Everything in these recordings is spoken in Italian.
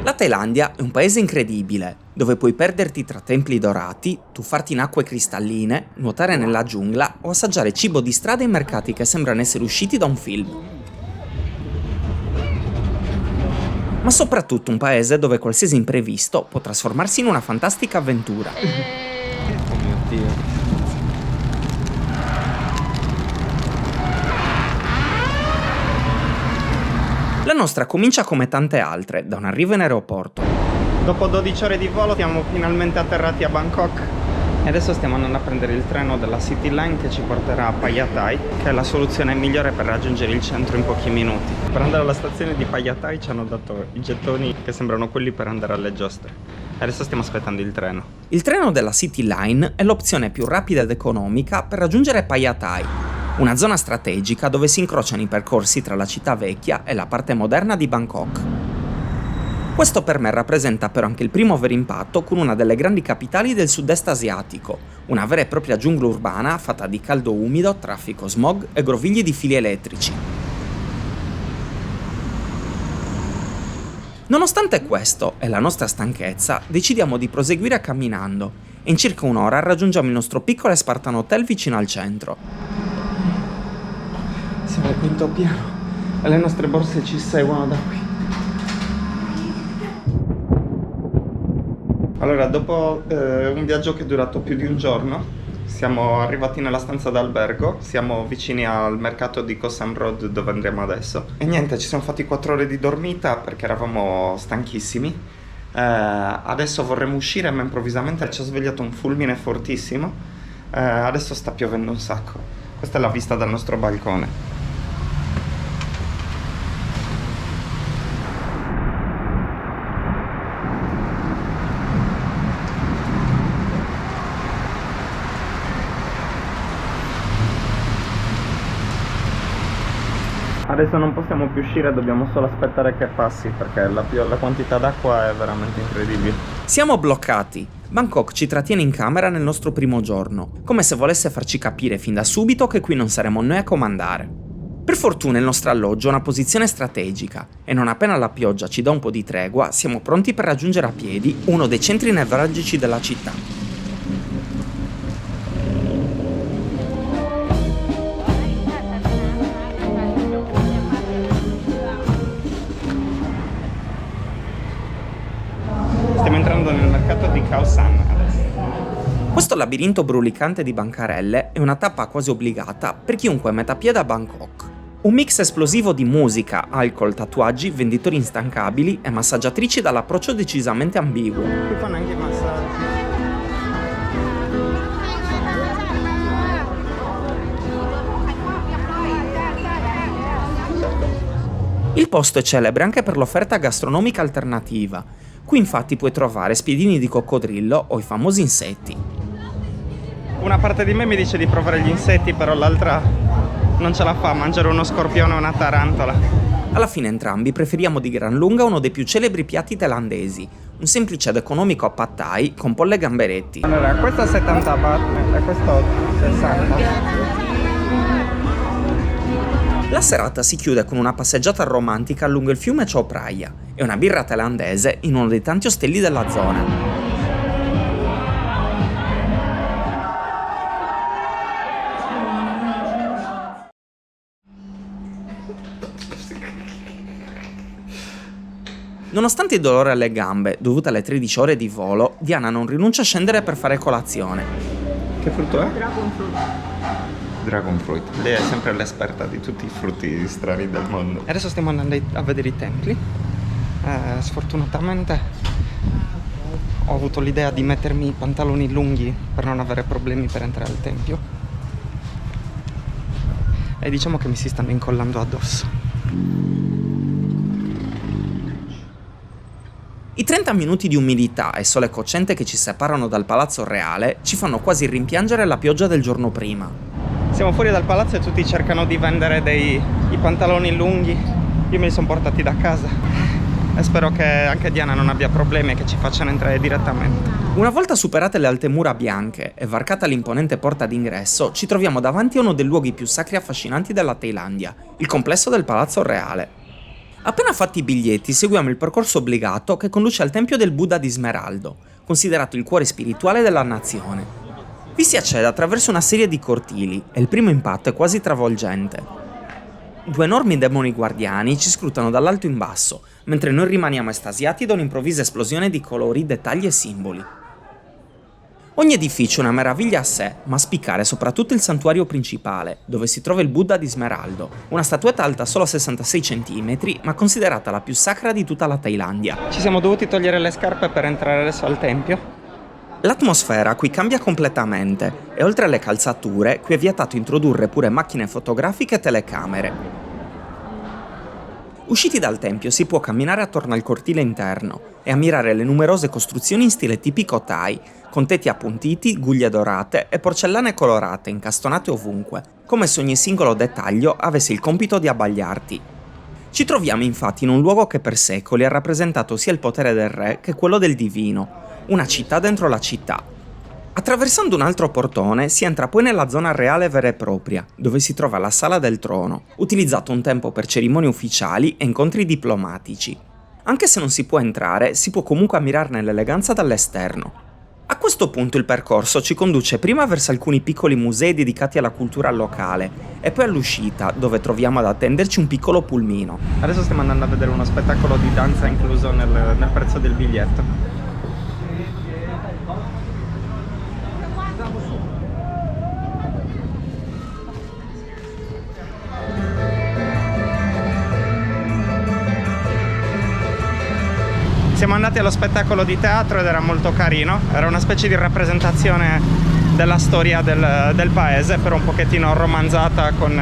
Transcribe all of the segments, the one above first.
La Thailandia è un paese incredibile, dove puoi perderti tra templi dorati, tuffarti in acque cristalline, nuotare nella giungla o assaggiare cibo di strada in mercati che sembrano essere usciti da un film. Ma soprattutto un paese dove qualsiasi imprevisto può trasformarsi in una fantastica avventura. Oh mio Dio. La nostra comincia come tante altre, da un arrivo in aeroporto. Dopo 12 ore di volo siamo finalmente atterrati a Bangkok e adesso stiamo andando a prendere il treno della City Line che ci porterà a Payatai, che è la soluzione migliore per raggiungere il centro in pochi minuti. Per andare alla stazione di Payatai ci hanno dato i gettoni che sembrano quelli per andare alle giostre. Adesso stiamo aspettando il treno. Il treno della City Line è l'opzione più rapida ed economica per raggiungere Payatai, una zona strategica dove si incrociano i percorsi tra la città vecchia e la parte moderna di Bangkok. Questo per me rappresenta però anche il primo vero impatto con una delle grandi capitali del sud-est asiatico, una vera e propria giungla urbana fatta di caldo umido, traffico, smog e grovigli di fili elettrici. Nonostante questo e la nostra stanchezza, decidiamo di proseguire camminando e in circa un'ora raggiungiamo il nostro piccolo e spartano hotel vicino al centro. Siamo al quinto piano e le nostre borse ci seguono da qui. Allora, dopo un viaggio che è durato più di un giorno, siamo arrivati nella stanza d'albergo, siamo vicini al mercato di Koh Sam Road dove andremo adesso. E niente, ci siamo fatti 4 ore di dormita perché eravamo stanchissimi. Adesso vorremmo uscire ma improvvisamente ci ha svegliato un fulmine fortissimo. Adesso sta piovendo un sacco. Questa è la vista dal nostro balcone. Adesso non possiamo più uscire, dobbiamo solo aspettare che passi perché la quantità d'acqua è veramente incredibile. Siamo bloccati. Bangkok ci trattiene in camera nel nostro primo giorno, come se volesse farci capire fin da subito che qui non saremo noi a comandare. Per fortuna il nostro alloggio ha una posizione strategica e non appena la pioggia ci dà un po' di tregua siamo pronti per raggiungere a piedi uno dei centri nevralgici della città. Stiamo entrando nel mercato di Khao San adesso. Questo labirinto brulicante di bancarelle è una tappa quasi obbligata per chiunque metta piede a Bangkok. Un mix esplosivo di musica, alcol, tatuaggi, venditori instancabili e massaggiatrici dall'approccio decisamente ambiguo. Qui fanno anche i massaggi. Il posto è celebre anche per l'offerta gastronomica alternativa. Qui infatti puoi trovare spiedini di coccodrillo o i famosi insetti. Una parte di me mi dice di provare gli insetti, però l'altra non ce la fa a mangiare uno scorpione o una tarantola. Alla fine entrambi preferiamo di gran lunga uno dei più celebri piatti thailandesi, un semplice ed economico pad thai con pollo e gamberetti. Allora, questo è 70 baht e questo 60. La serata si chiude con una passeggiata romantica lungo il fiume Chao Phraya e una birra thailandese in uno dei tanti ostelli della zona. Nonostante il dolore alle gambe dovuto alle 13 ore di volo, Diana non rinuncia a scendere per fare colazione. Che frutto è? Dragon fruit. Lei è sempre l'esperta di tutti i frutti strani del mondo. E adesso stiamo andando a vedere i templi. Sfortunatamente ho avuto l'idea di mettermi i pantaloni lunghi per non avere problemi per entrare al tempio. E diciamo che mi si stanno incollando addosso. I 30 minuti di umidità e sole cocente che ci separano dal palazzo reale ci fanno quasi rimpiangere la pioggia del giorno prima. Siamo fuori dal palazzo e tutti cercano di vendere i pantaloni lunghi. Io me li sono portati da casa e spero che anche Diana non abbia problemi e che ci facciano entrare direttamente. Una volta superate le alte mura bianche e varcata l'imponente porta d'ingresso, ci troviamo davanti a uno dei luoghi più sacri e affascinanti della Thailandia, il complesso del Palazzo Reale. Appena fatti i biglietti, seguiamo il percorso obbligato che conduce al tempio del Buddha di Smeraldo, considerato il cuore spirituale della nazione. Vi si accede attraverso una serie di cortili e il primo impatto è quasi travolgente. Due enormi demoni guardiani ci scrutano dall'alto in basso, mentre noi rimaniamo estasiati da un'improvvisa esplosione di colori, dettagli e simboli. Ogni edificio è una meraviglia a sé, ma a spiccare soprattutto il santuario principale, dove si trova il Buddha di Smeraldo, una statuetta alta solo 66 cm, ma considerata la più sacra di tutta la Thailandia. Ci siamo dovuti togliere le scarpe per entrare adesso al tempio. L'atmosfera qui cambia completamente e oltre alle calzature, qui è vietato introdurre pure macchine fotografiche e telecamere. Usciti dal tempio si può camminare attorno al cortile interno e ammirare le numerose costruzioni in stile tipico Thai, con tetti appuntiti, guglie dorate e porcellane colorate incastonate ovunque, come se ogni singolo dettaglio avesse il compito di abbagliarti. Ci troviamo infatti in un luogo che per secoli ha rappresentato sia il potere del re che quello del divino, una città dentro la città. Attraversando un altro portone si entra poi nella zona reale vera e propria, dove si trova la Sala del Trono, utilizzato un tempo per cerimonie ufficiali e incontri diplomatici. Anche se non si può entrare, si può comunque ammirarne l'eleganza dall'esterno. A questo punto il percorso ci conduce prima verso alcuni piccoli musei dedicati alla cultura locale e poi all'uscita, dove troviamo ad attenderci un piccolo pulmino. Adesso stiamo andando a vedere uno spettacolo di danza incluso nel prezzo del biglietto. Siamo andati allo spettacolo di teatro ed era molto carino, era una specie di rappresentazione della storia del paese, però un pochettino romanzata con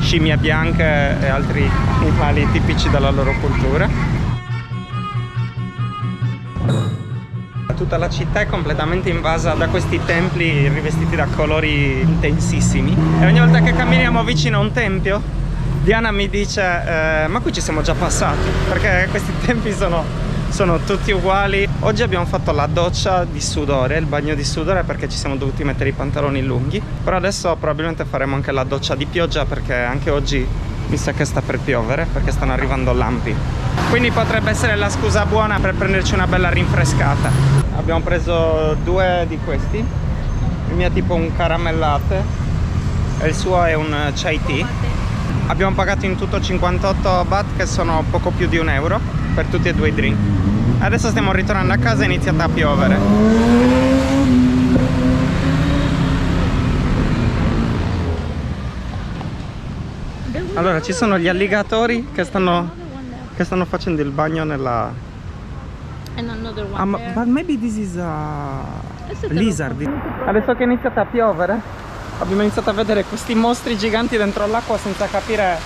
scimmie bianche e altri animali tipici della loro cultura. Tutta la città è completamente invasa da questi templi rivestiti da colori intensissimi e ogni volta che camminiamo vicino a un tempio Diana mi dice ma qui ci siamo già passati, perché questi templi sono tutti uguali. Oggi abbiamo fatto la doccia di sudore, il bagno di sudore, perché ci siamo dovuti mettere i pantaloni lunghi, però adesso probabilmente faremo anche la doccia di pioggia, perché anche oggi mi sa che sta per piovere, perché stanno arrivando lampi, quindi potrebbe essere la scusa buona per prenderci una bella rinfrescata. Abbiamo preso due di questi, il mio è tipo un caramellate e il suo è un chai tea. Abbiamo pagato in tutto 58 baht, che sono poco più di €1 per tutti e due i drink. Adesso stiamo ritornando a casa e è iniziata a piovere. Allora ci sono gli alligatori che stanno facendo il bagno nella... but maybe this is a lizard. Adesso che è iniziata a piovere abbiamo iniziato a vedere questi mostri giganti dentro l'acqua senza capire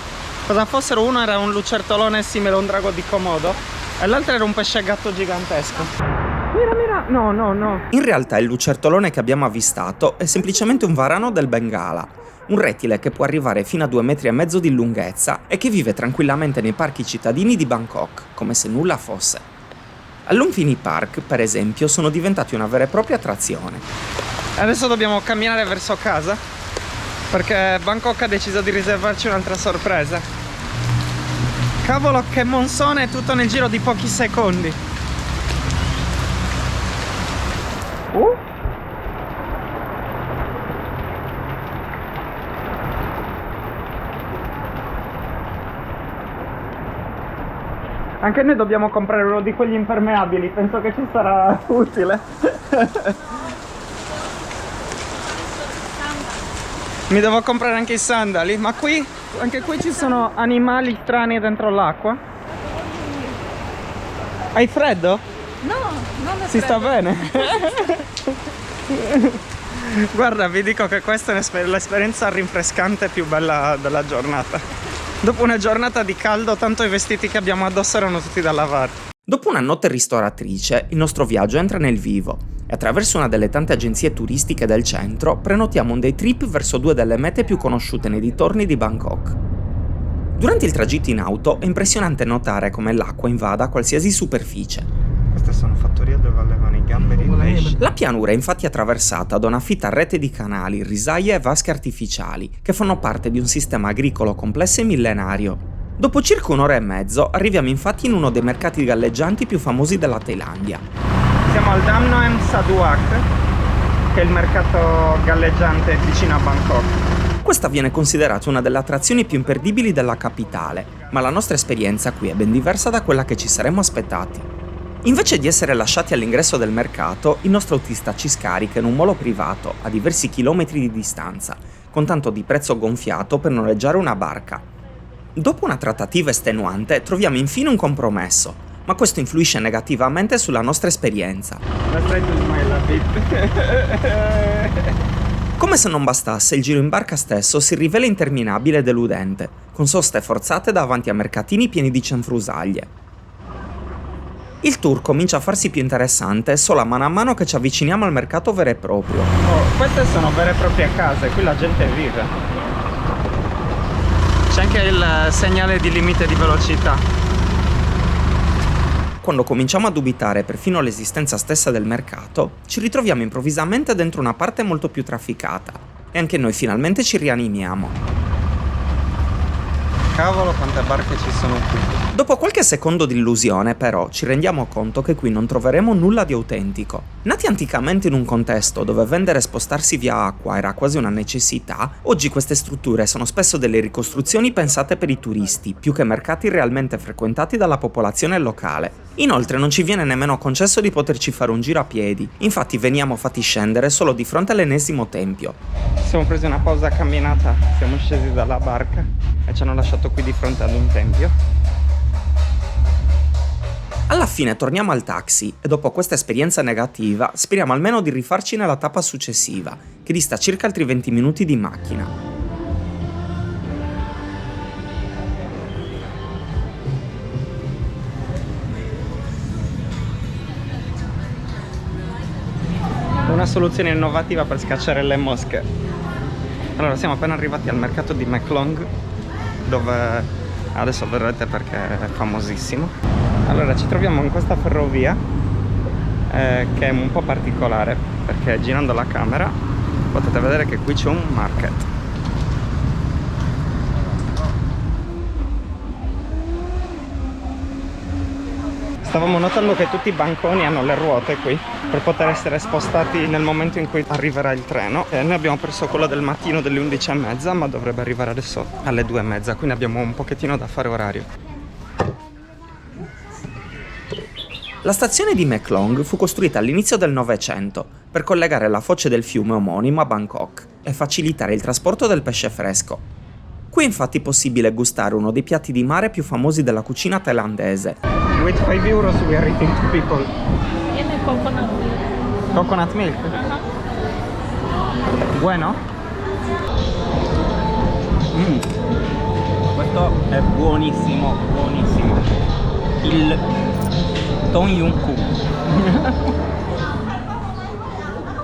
cosa fossero. Uno era un lucertolone simile a un drago di Komodo e l'altro era un pesce gatto gigantesco. Mira, no. In realtà il lucertolone che abbiamo avvistato è semplicemente un varano del Bengala, un rettile che può arrivare fino a 2,5 metri di lunghezza e che vive tranquillamente nei parchi cittadini di Bangkok, come se nulla fosse. Al Lumpini Park, per esempio, sono diventati una vera e propria attrazione. Adesso dobbiamo camminare verso casa, perché Bangkok ha deciso di riservarci un'altra sorpresa. Cavolo, che monsone, tutto nel giro di pochi secondi. Anche noi dobbiamo comprare uno di quegli impermeabili, penso che ci sarà utile. Mi devo comprare anche i sandali, ma anche qui ci sono animali strani dentro l'acqua. Hai freddo? No, non è Si sta freddo. bene? Guarda, vi dico che questa è l'esperienza rinfrescante più bella della giornata. Dopo una giornata di caldo, tanto i vestiti che abbiamo addosso erano tutti da lavare. Dopo una notte ristoratrice, il nostro viaggio entra nel vivo e attraverso una delle tante agenzie turistiche del centro prenotiamo un day trip verso due delle mete più conosciute nei dintorni di Bangkok. Durante il tragitto in auto è impressionante notare come l'acqua invada qualsiasi superficie. Queste sono fattorie dove allevano i gamberi e i pesci. La pianura è infatti attraversata da una fitta rete di canali, risaie e vasche artificiali che fanno parte di un sistema agricolo complesso e millenario. Dopo circa un'ora e mezzo arriviamo infatti in uno dei mercati galleggianti più famosi della Thailandia. Siamo al Dam Noem Saduak, che è il mercato galleggiante vicino a Bangkok. Questa viene considerata una delle attrazioni più imperdibili della capitale, ma la nostra esperienza qui è ben diversa da quella che ci saremmo aspettati. Invece di essere lasciati all'ingresso del mercato, il nostro autista ci scarica in un molo privato a diversi chilometri di distanza, con tanto di prezzo gonfiato per noleggiare una barca. Dopo una trattativa estenuante troviamo infine un compromesso, ma questo influisce negativamente sulla nostra esperienza. Come se non bastasse, il giro in barca stesso si rivela interminabile e deludente, con soste forzate davanti a mercatini pieni di cianfrusaglie. Il tour comincia a farsi più interessante solo a mano che ci avviciniamo al mercato vero e proprio. Queste sono vere e proprie case, qui la gente vive. C'è anche il segnale di limite di velocità. Quando cominciamo a dubitare perfino l'esistenza stessa del mercato, ci ritroviamo improvvisamente dentro una parte molto più trafficata e anche noi finalmente ci rianimiamo. Cavolo, quante barche ci sono qui. Dopo qualche secondo di illusione, però, ci rendiamo conto che qui non troveremo nulla di autentico. Nati anticamente in un contesto dove vendere e spostarsi via acqua era quasi una necessità, oggi queste strutture sono spesso delle ricostruzioni pensate per i turisti, più che mercati realmente frequentati dalla popolazione locale. Inoltre non ci viene nemmeno concesso di poterci fare un giro a piedi, infatti veniamo fatti scendere solo di fronte all'ennesimo tempio. Siamo presi una pausa camminata, siamo scesi dalla barca e ci hanno lasciato qui di fronte ad un tempio. Alla fine torniamo al taxi e dopo questa esperienza negativa speriamo almeno di rifarci nella tappa successiva, che dista circa altri 20 minuti di macchina. Una soluzione innovativa per scacciare le mosche. Allora, siamo appena arrivati al mercato di Meklong, dove adesso vedrete perché è famosissimo. Allora, ci troviamo in questa ferrovia che è un po' particolare, perché girando la camera potete vedere che qui c'è un market. Stavamo notando che tutti i banconi hanno le ruote qui per poter essere spostati nel momento in cui arriverà il treno. E noi abbiamo preso quello del mattino delle 11:30, ma dovrebbe arrivare adesso alle 2:30, quindi abbiamo un pochettino da fare orario. La stazione di Meklong fu costruita all'inizio del Novecento per collegare la foce del fiume omonimo a Bangkok e facilitare il trasporto del pesce fresco. Qui è infatti possibile gustare uno dei piatti di mare più famosi della cucina thailandese. With 5 euros we are eating 2 people. Tiene coconut milk. Coconut milk? Bueno? Questo è buonissimo, buonissimo. Il Tom Yum Ku.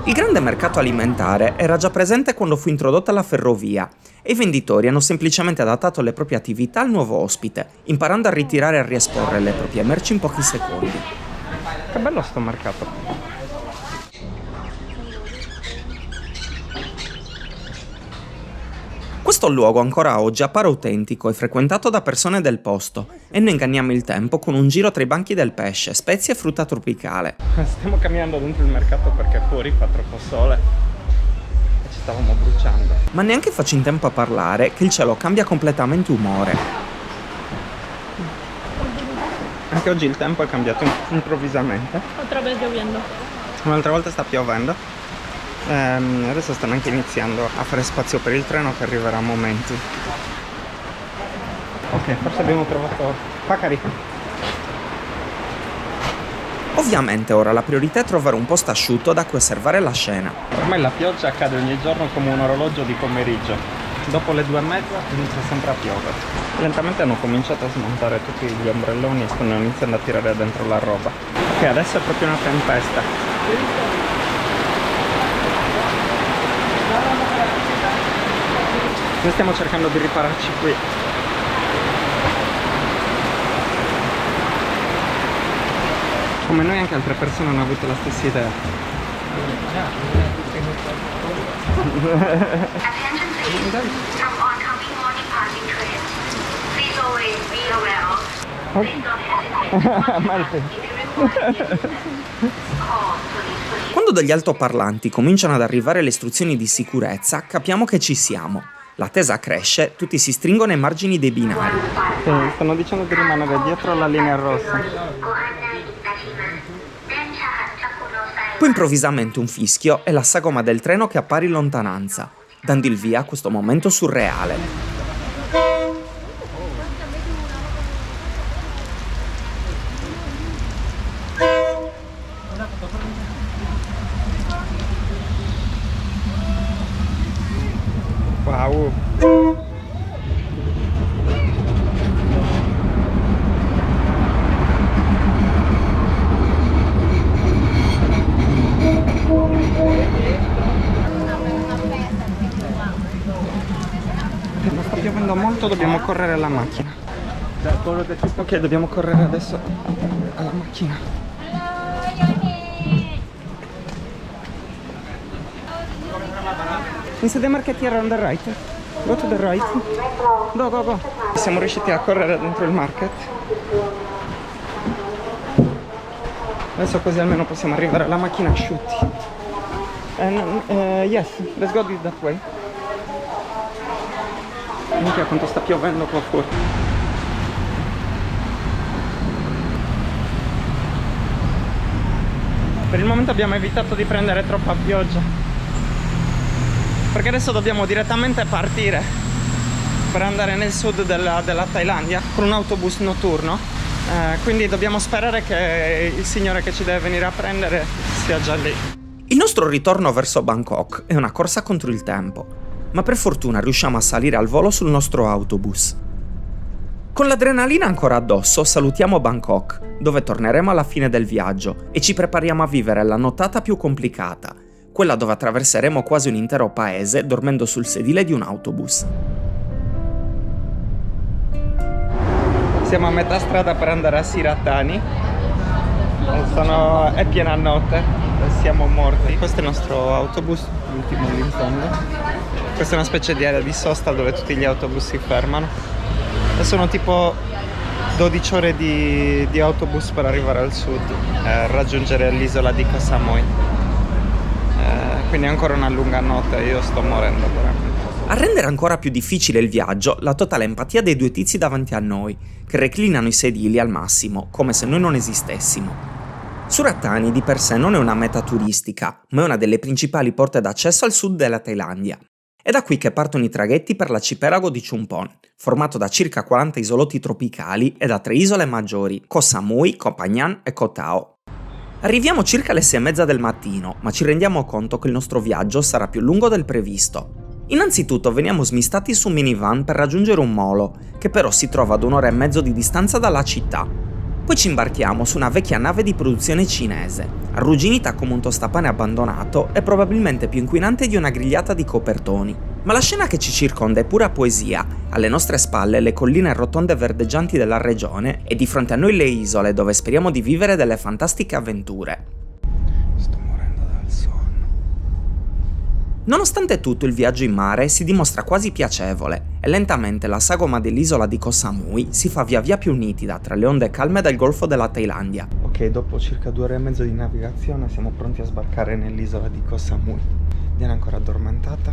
Il grande mercato alimentare era già presente quando fu introdotta la ferrovia e i venditori hanno semplicemente adattato le proprie attività al nuovo ospite, imparando a ritirare e a riesporre le proprie merci in pochi secondi. Che bello sto mercato. Questo luogo ancora oggi appare autentico e frequentato da persone del posto e noi inganniamo il tempo con un giro tra i banchi del pesce, spezie e frutta tropicale. Stiamo camminando dentro il mercato perché fuori fa troppo sole e ci stavamo bruciando. Ma neanche faccio in tempo a parlare che il cielo cambia completamente umore. Anche oggi il tempo è cambiato improvvisamente. Otra vez lloviendo. Un'altra volta sta piovendo. Adesso stanno anche iniziando a fare spazio per il treno che arriverà a momenti. Ok, forse abbiamo trovato Pacari. Ovviamente ora la priorità è trovare un posto asciutto da cui osservare la scena. Ormai la pioggia accade ogni giorno come un orologio di pomeriggio. Dopo le 2:30 inizia sempre a piovere. Lentamente hanno cominciato a smontare tutti gli ombrelloni e stanno iniziando a tirare dentro la roba. Ok, adesso è proprio una tempesta. Noi stiamo cercando di ripararci qui. Come noi anche altre persone hanno avuto la stessa idea. Attention please. From oncoming or departing trains, please always Quando dagli altoparlanti cominciano ad arrivare le istruzioni di sicurezza, capiamo che ci siamo. La tesa cresce, tutti si stringono ai margini dei binari. Sì, stanno dicendo di rimanere dietro la linea rossa. Poi improvvisamente un fischio e la sagoma del treno che appare in lontananza, dando il via a questo momento surreale. Wow. Sta piovendo molto, dobbiamo correre alla macchina. Ok, dobbiamo correre adesso alla macchina. Inside the market here on the right. Go to the right. Go, go, go. Siamo riusciti a correre dentro il market. Adesso così almeno possiamo arrivare alla macchina asciutti. Yes, let's go that way. Minchia quanto sta piovendo qua fuori. Per il momento abbiamo evitato di prendere troppa pioggia, perché adesso dobbiamo direttamente partire per andare nel sud della Thailandia con un autobus notturno, quindi dobbiamo sperare che il signore che ci deve venire a prendere sia già lì. Il nostro ritorno verso Bangkok è una corsa contro il tempo, ma per fortuna riusciamo a salire al volo sul nostro autobus. Con l'adrenalina ancora addosso salutiamo Bangkok, dove torneremo alla fine del viaggio e ci prepariamo a vivere la nottata più complicata, quella dove attraverseremo quasi un intero paese dormendo sul sedile di un autobus. Siamo a metà strada per andare a Sirattani. È piena notte, siamo morti. Questo è il nostro autobus, l'ultimo lì in fondo. Questa è una specie di area di sosta dove tutti gli autobus si fermano. E sono tipo 12 ore di autobus per arrivare al sud e raggiungere l'isola di Koh Samui. Quindi è ancora una lunga notte, io sto morendo veramente. A rendere ancora più difficile il viaggio, la totale empatia dei due tizi davanti a noi, che reclinano i sedili al massimo, come se noi non esistessimo. Surattani di per sé non è una meta turistica, ma è una delle principali porte d'accesso al sud della Thailandia. È da qui che partono i traghetti per l'arcipelago di Chumpon, formato da circa 40 isolotti tropicali e da 3 isole maggiori, Koh Samui, Koh Phangan e Koh Tao. Arriviamo circa alle 6:30 del mattino, ma ci rendiamo conto che il nostro viaggio sarà più lungo del previsto. Innanzitutto veniamo smistati su un minivan per raggiungere un molo, che però si trova ad 1 ora e mezzo di distanza dalla città. Poi ci imbarchiamo su una vecchia nave di produzione cinese, arrugginita come un tostapane abbandonato e probabilmente più inquinante di una grigliata di copertoni. Ma la scena che ci circonda è pura poesia, alle nostre spalle le colline rotonde verdeggianti della regione e di fronte a noi le isole dove speriamo di vivere delle fantastiche avventure. Sto morendo dal sonno. Nonostante tutto, il viaggio in mare si dimostra quasi piacevole e lentamente la sagoma dell'isola di Koh Samui si fa via via più nitida tra le onde calme del golfo della Thailandia. Ok, dopo circa 2 ore e mezzo di navigazione siamo pronti a sbarcare nell'isola di Koh Samui. Diana è ancora addormentata,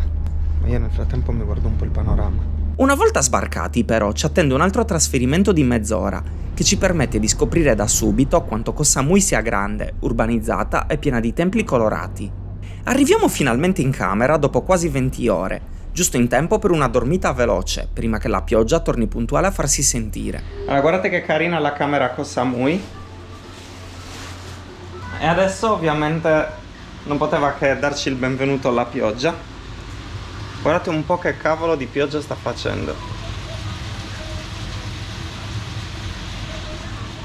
ma io nel frattempo mi guardo un po' il panorama. Una volta sbarcati però ci attende un altro trasferimento di mezz'ora che ci permette di scoprire da subito quanto Koh Samui sia grande, urbanizzata e piena di templi colorati. Arriviamo finalmente in camera dopo quasi 20 ore, giusto in tempo per una dormita veloce, prima che la pioggia torni puntuale a farsi sentire. Allora, guardate che carina la camera Koh Samui. E adesso ovviamente non poteva che darci il benvenuto alla pioggia. Guardate un po' che cavolo di pioggia sta facendo.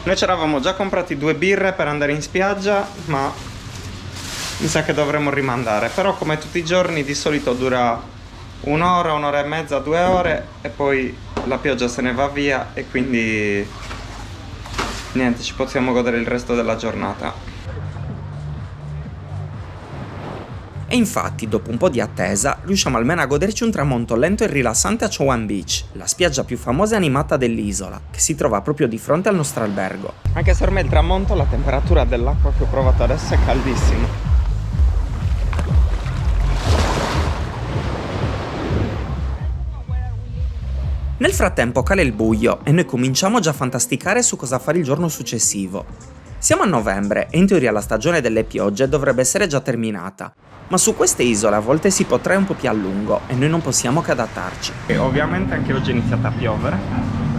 Noi ci eravamo già comprati 2 birre per andare in spiaggia, ma mi sa che dovremmo rimandare. Però come tutti i giorni di solito dura 1 ora, 1 ora e mezza, 2 ore e poi la pioggia se ne va via e quindi niente, ci possiamo godere il resto della giornata. E infatti, dopo un po' di attesa, riusciamo almeno a goderci un tramonto lento e rilassante a Chowan Beach, la spiaggia più famosa e animata dell'isola, che si trova proprio di fronte al nostro albergo. Anche se ormai il tramonto, la temperatura dell'acqua che ho provato adesso è caldissima. Nel frattempo cala il buio e noi cominciamo già a fantasticare su cosa fare il giorno successivo. Siamo a novembre e in teoria la stagione delle piogge dovrebbe essere già terminata, ma su queste isole a volte si potrà un po' più a lungo e noi non possiamo che adattarci. E ovviamente anche oggi è iniziata a piovere,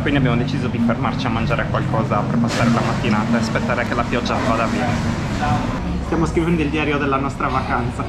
quindi abbiamo deciso di fermarci a mangiare qualcosa per passare la mattinata e aspettare che la pioggia vada via. Stiamo scrivendo il diario della nostra vacanza.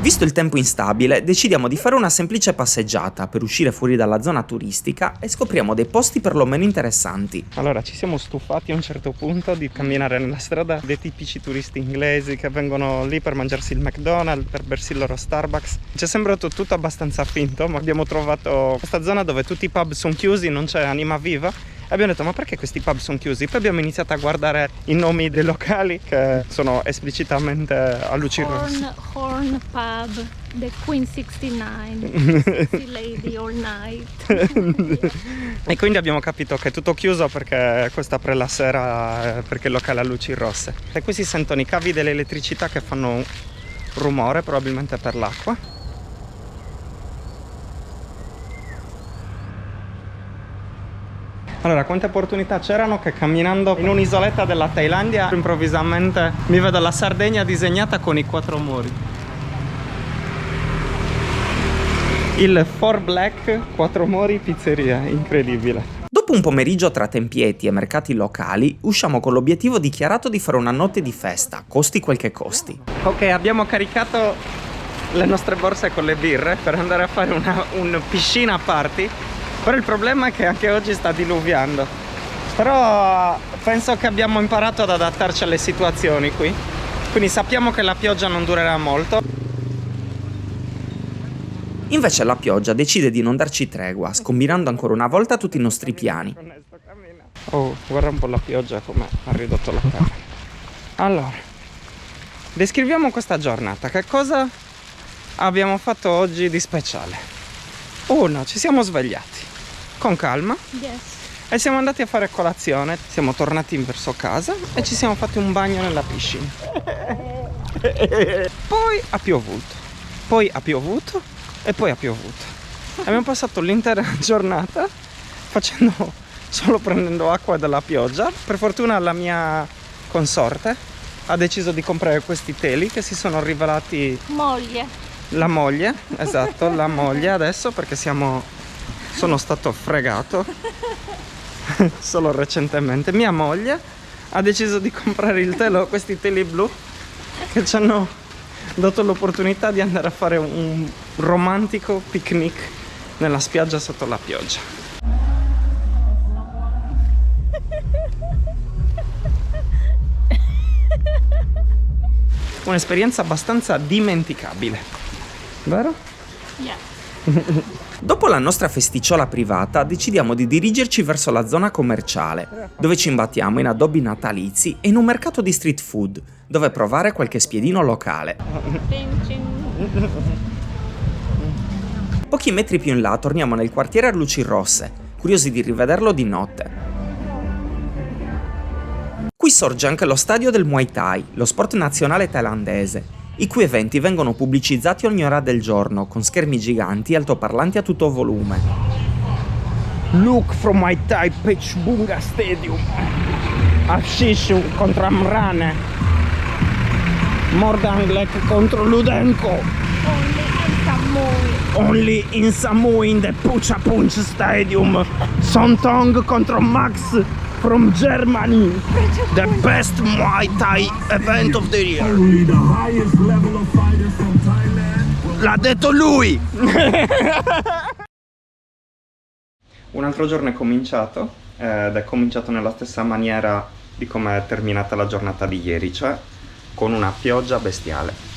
Visto il tempo instabile, decidiamo di fare una semplice passeggiata per uscire fuori dalla zona turistica e scopriamo dei posti perlomeno interessanti. Allora, ci siamo stufati a un certo punto di camminare nella strada dei tipici turisti inglesi che vengono lì per mangiarsi il McDonald's, per bersi il loro Starbucks. Ci è sembrato tutto abbastanza finto, ma abbiamo trovato questa zona dove tutti i pub sono chiusi, non c'è anima viva. E abbiamo detto, ma perché questi pub sono chiusi? Poi abbiamo iniziato a guardare i nomi dei locali che sono esplicitamente a luci rosse. Horn Pub, The Queen 69, Sexy Lady All Night. E quindi abbiamo capito che è tutto chiuso perché questo apre la sera, perché il locale ha luci rosse. E qui si sentono i cavi dell'elettricità che fanno un rumore, probabilmente per l'acqua. Allora, quante opportunità c'erano che camminando in un'isoletta della Thailandia improvvisamente mi vedo la Sardegna disegnata con i 4 muri. Il Four Black 4 muri pizzeria, incredibile. Dopo un pomeriggio tra tempieti e mercati locali, usciamo con l'obiettivo dichiarato di fare una notte di festa, costi quel che costi. Ok, abbiamo caricato le nostre borse con le birre per andare a fare un piscina party. Però il problema è che anche oggi sta diluviando. Però penso che abbiamo imparato ad adattarci alle situazioni qui. Quindi sappiamo che la pioggia non durerà molto. Invece la pioggia decide di non darci tregua, scombinando ancora una volta tutti i nostri piani. Oh, guarda un po' la pioggia come ha ridotto la camera. Allora, descriviamo questa giornata. Che cosa abbiamo fatto oggi di speciale? Uno, ci siamo svegliati con calma Yes. e siamo andati a fare colazione. Siamo tornati verso casa e ci siamo fatti un bagno nella piscina. Poi ha piovuto, poi ha piovuto e poi ha piovuto. Abbiamo passato l'intera giornata solo prendendo acqua dalla pioggia. Per fortuna la mia consorte ha deciso di comprare questi teli che si sono rivelati Moglie. la moglie, esatto, la moglie adesso, perché sono stato fregato solo recentemente. Mia moglie ha deciso di comprare questi teli blu che ci hanno dato l'opportunità di andare a fare un romantico picnic nella spiaggia sotto la pioggia. Un'esperienza abbastanza dimenticabile, vero? Yeah. Dopo la nostra festicciola privata, decidiamo di dirigerci verso la zona commerciale, dove ci imbattiamo in addobbi natalizi e in un mercato di street food, dove provare qualche spiedino locale. Pochi metri più in là torniamo nel quartiere a luci rosse, curiosi di rivederlo di notte. Qui sorge anche lo stadio del Muay Thai, lo sport nazionale thailandese, i cui eventi vengono pubblicizzati ogni ora del giorno con schermi giganti e altoparlanti a tutto volume. Look from Muay Thai Pechbunga Stadium. Ashish contro Amrane. Mordan Glek contro Ludenko. Only in Samui in the Pucha Punch Stadium. Sontong contro Max from Germany. The best Muay Thai event of the year. L'ha detto lui! Un altro giorno è cominciato ed è cominciato nella stessa maniera di come è terminata la giornata di ieri, cioè con una pioggia bestiale.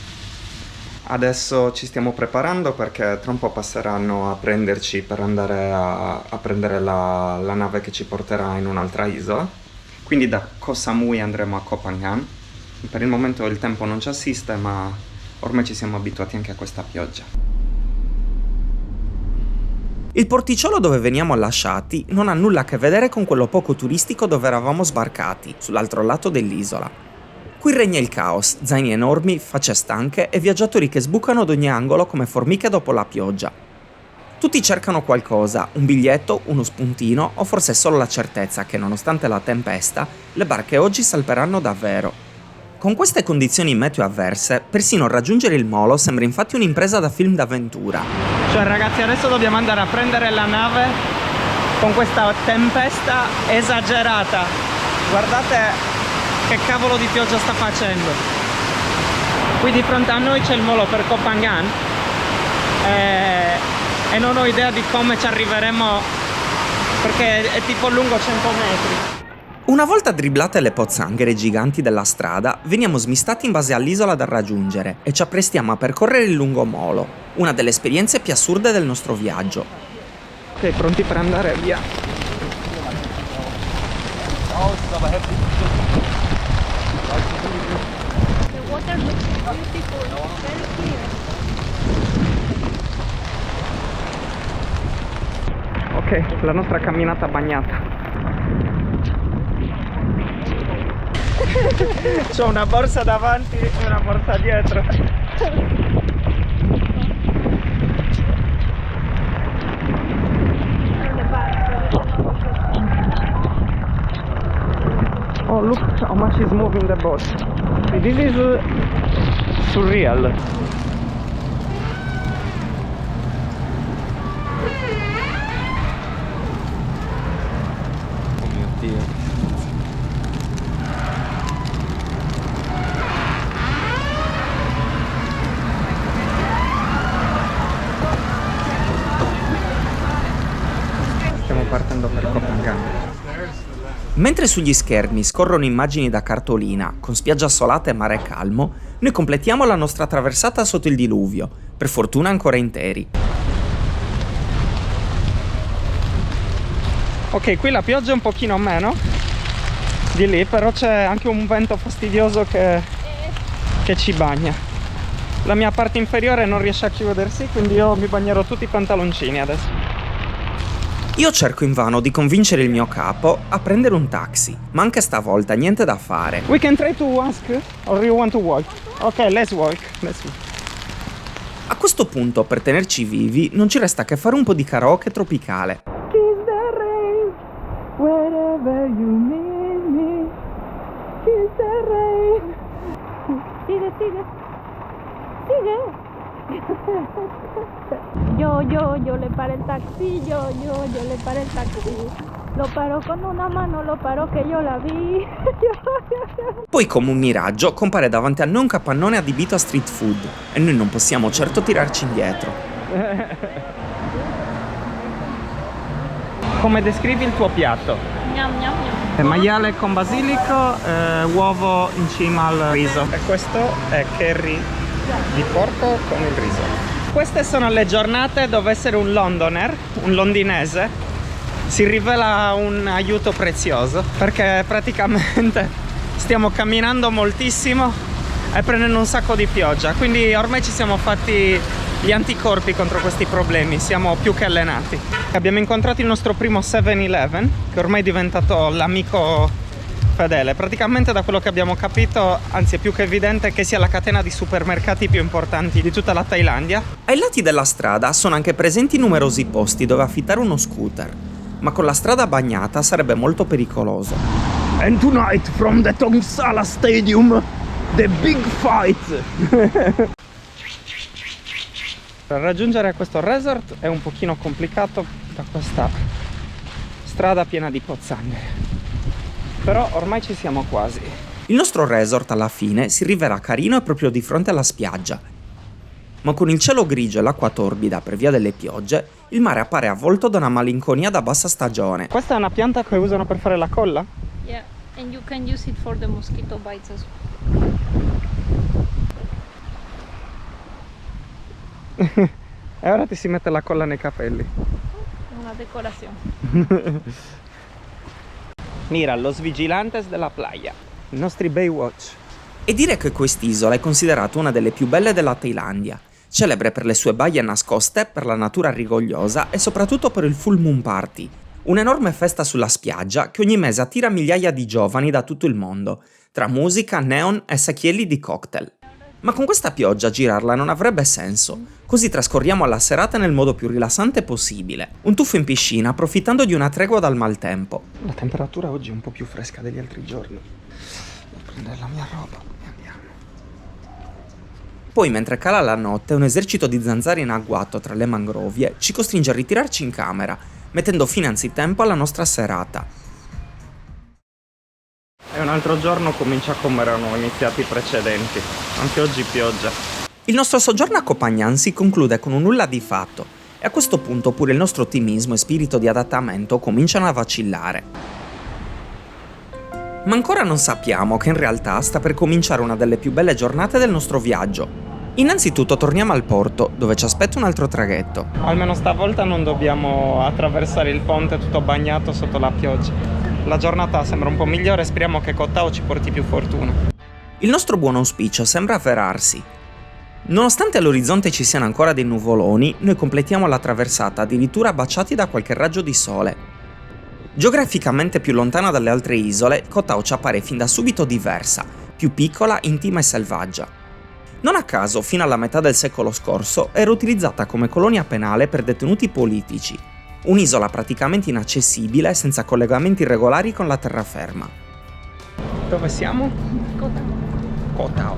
Adesso ci stiamo preparando perché tra un po' passeranno a prenderci per andare a prendere la nave che ci porterà in un'altra isola. Quindi da Koh Samui andremo a Koh Phangan. Per il momento il tempo non ci assiste, ma Ormai ci siamo abituati anche a questa pioggia. Il porticciolo dove veniamo lasciati non ha nulla a che vedere con quello poco turistico dove eravamo sbarcati, sull'altro lato dell'isola. Qui regna il caos, zaini enormi, facce stanche e viaggiatori che sbucano ad ogni angolo come formiche dopo la pioggia. Tutti cercano qualcosa, un biglietto, uno spuntino o forse solo la certezza che nonostante la tempesta, le barche oggi salperanno davvero. Con queste condizioni meteo avverse, persino raggiungere il molo sembra infatti un'impresa da film d'avventura. Cioè ragazzi, adesso dobbiamo andare a prendere la nave con questa tempesta esagerata. Guardate che cavolo di pioggia sta facendo. Qui di fronte a noi c'è il molo per Koh Phangan e non ho idea di come ci arriveremo perché è tipo lungo 100 metri. Una volta dribblate le pozzanghere giganti della strada, veniamo smistati in base all'isola da raggiungere e ci apprestiamo a percorrere il lungomolo, una delle esperienze più assurde del nostro viaggio. Ok, pronti per andare via. The water looks beautiful, very clear. Ok, la nostra camminata bagnata. C'ho una borsa davanti e una borsa dietro. Oh, look how much is moving the boat. This is surreal. Oh mio Dio. Stiamo partendo per Koh Phangan. Mentre sugli schermi scorrono immagini da cartolina, con spiaggia assolata e mare calmo, noi completiamo la nostra traversata sotto il diluvio, per fortuna ancora interi. Ok, qui la pioggia è un pochino meno di lì, però c'è anche un vento fastidioso che ci bagna. La mia parte inferiore non riesce a chiudersi, quindi io mi bagnerò tutti i pantaloncini adesso. Io cerco invano di convincere il mio capo a prendere un taxi, ma anche stavolta niente da fare. We can try to ask, or you want to walk? Ok, let's walk. A questo punto, per tenerci vivi, non ci resta che fare un po' di karaoke tropicale. Kiss the rain, wherever you need me. Kiss the rain. Sigue, sigue. Sigue. Yo le paré el taxi, yo le paré el taxi. Lo paró con una mano, lo paró che io la vi. Poi, come un miraggio, compare davanti a noi un capannone adibito a street food e noi non possiamo certo tirarci indietro. Come descrivi il tuo piatto? Gnam, gnam, gnam. Maiale con basilico, uovo in cima al riso. E questo è curry di porco con il riso. Queste sono le giornate dove essere un londoner, un londinese, si rivela un aiuto prezioso, perché praticamente stiamo camminando moltissimo e prendendo un sacco di pioggia, quindi ormai ci siamo fatti gli anticorpi contro questi problemi, siamo più che allenati. Abbiamo incontrato il nostro primo 7-Eleven, che ormai è diventato l'amico fedele. Praticamente, da quello che abbiamo capito, anzi è più che evidente che sia la catena di supermercati più importanti di tutta la Thailandia. Ai lati della strada sono anche presenti numerosi posti dove affittare uno scooter, ma con la strada bagnata sarebbe molto pericoloso. And tonight from the Tongsala Stadium, the big fight! Per raggiungere questo resort è un pochino complicato da questa strada piena di pozzanghere, però ormai ci siamo quasi. Il nostro resort alla fine si rivela carino e proprio di fronte alla spiaggia, ma con il cielo grigio e l'acqua torbida per via delle piogge, il mare appare avvolto da una malinconia da bassa stagione. Questa è una pianta che usano per fare la colla? Yeah, and you can use it for the mosquito bites as E ora ti si mette la colla nei capelli. una decorazione. Mira, los vigilantes della playa, i nostri Baywatch. E dire che quest'isola è considerata una delle più belle della Thailandia, celebre per le sue baie nascoste, per la natura rigogliosa e soprattutto per il Full Moon Party, un'enorme festa sulla spiaggia che ogni mese attira migliaia di giovani da tutto il mondo, tra musica, neon e secchielli di cocktail. Ma con questa pioggia girarla non avrebbe senso, così trascorriamo la serata nel modo più rilassante possibile. Un tuffo in piscina approfittando di una tregua dal maltempo. La temperatura oggi è un po' più fresca degli altri giorni. Devo prendere la mia roba e andiamo. Poi mentre cala la notte un esercito di zanzare in agguato tra le mangrovie ci costringe a ritirarci in camera, mettendo fine anzitempo alla nostra serata. E un altro giorno comincia come erano iniziati i precedenti. Anche oggi pioggia. Il nostro soggiorno a Koh Phangan si conclude con un nulla di fatto e a questo punto pure il nostro ottimismo e spirito di adattamento cominciano a vacillare. Ma ancora non sappiamo che in realtà sta per cominciare una delle più belle giornate del nostro viaggio. Innanzitutto torniamo al porto, dove ci aspetta un altro traghetto. Almeno stavolta non dobbiamo attraversare il ponte tutto bagnato sotto la pioggia. La giornata sembra un po' migliore, speriamo che Koh Tao ci porti più fortuna. Il nostro buon auspicio sembra avverarsi. Nonostante all'orizzonte ci siano ancora dei nuvoloni, noi completiamo la traversata addirittura baciati da qualche raggio di sole. Geograficamente più lontana dalle altre isole, Koh Tao ci appare fin da subito diversa, più piccola, intima e selvaggia. Non a caso, fino alla metà del secolo scorso, era utilizzata come colonia penale per detenuti politici. Un'isola praticamente inaccessibile, senza collegamenti regolari con la terraferma. Dove siamo? Koh Tao.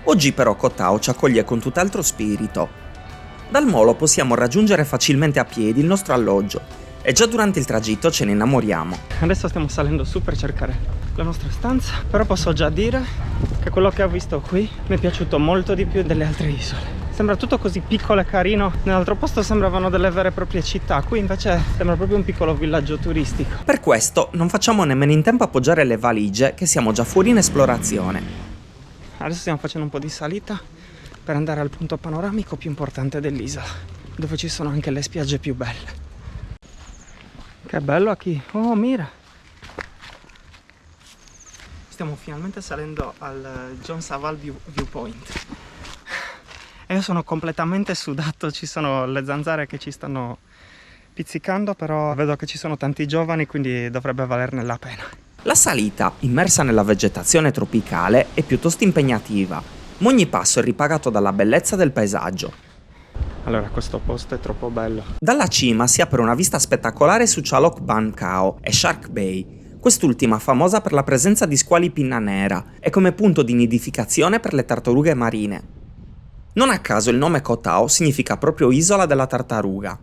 Oggi però Koh Tao ci accoglie con tutt'altro spirito. Dal molo possiamo raggiungere facilmente a piedi il nostro alloggio e già durante il tragitto ce ne innamoriamo. Adesso stiamo salendo su per cercare la nostra stanza, però posso già dire che quello che ho visto qui mi è piaciuto molto di più delle altre isole. Sembra tutto così piccolo e carino, nell'altro posto sembravano delle vere e proprie città, qui invece sembra proprio un piccolo villaggio turistico. Per questo non facciamo nemmeno in tempo a appoggiare le valigie che siamo già fuori in esplorazione. Adesso stiamo facendo un po' di salita per andare al punto panoramico più importante dell'isola, dove ci sono anche le spiagge più belle. Che bello qui! Oh, mira! Stiamo finalmente salendo al John Savall Viewpoint. E io sono completamente sudato, ci sono le zanzare che ci stanno pizzicando, però vedo che ci sono tanti giovani, quindi dovrebbe valerne la pena. La salita, immersa nella vegetazione tropicale, è piuttosto impegnativa, ma ogni passo è ripagato dalla bellezza del paesaggio. Allora, questo posto è troppo bello. Dalla cima si apre una vista spettacolare su Chalok Ban Kao e Shark Bay, quest'ultima famosa per la presenza di squali pinna nera e come punto di nidificazione per le tartarughe marine. Non a caso il nome Koh Tao significa proprio isola della tartaruga.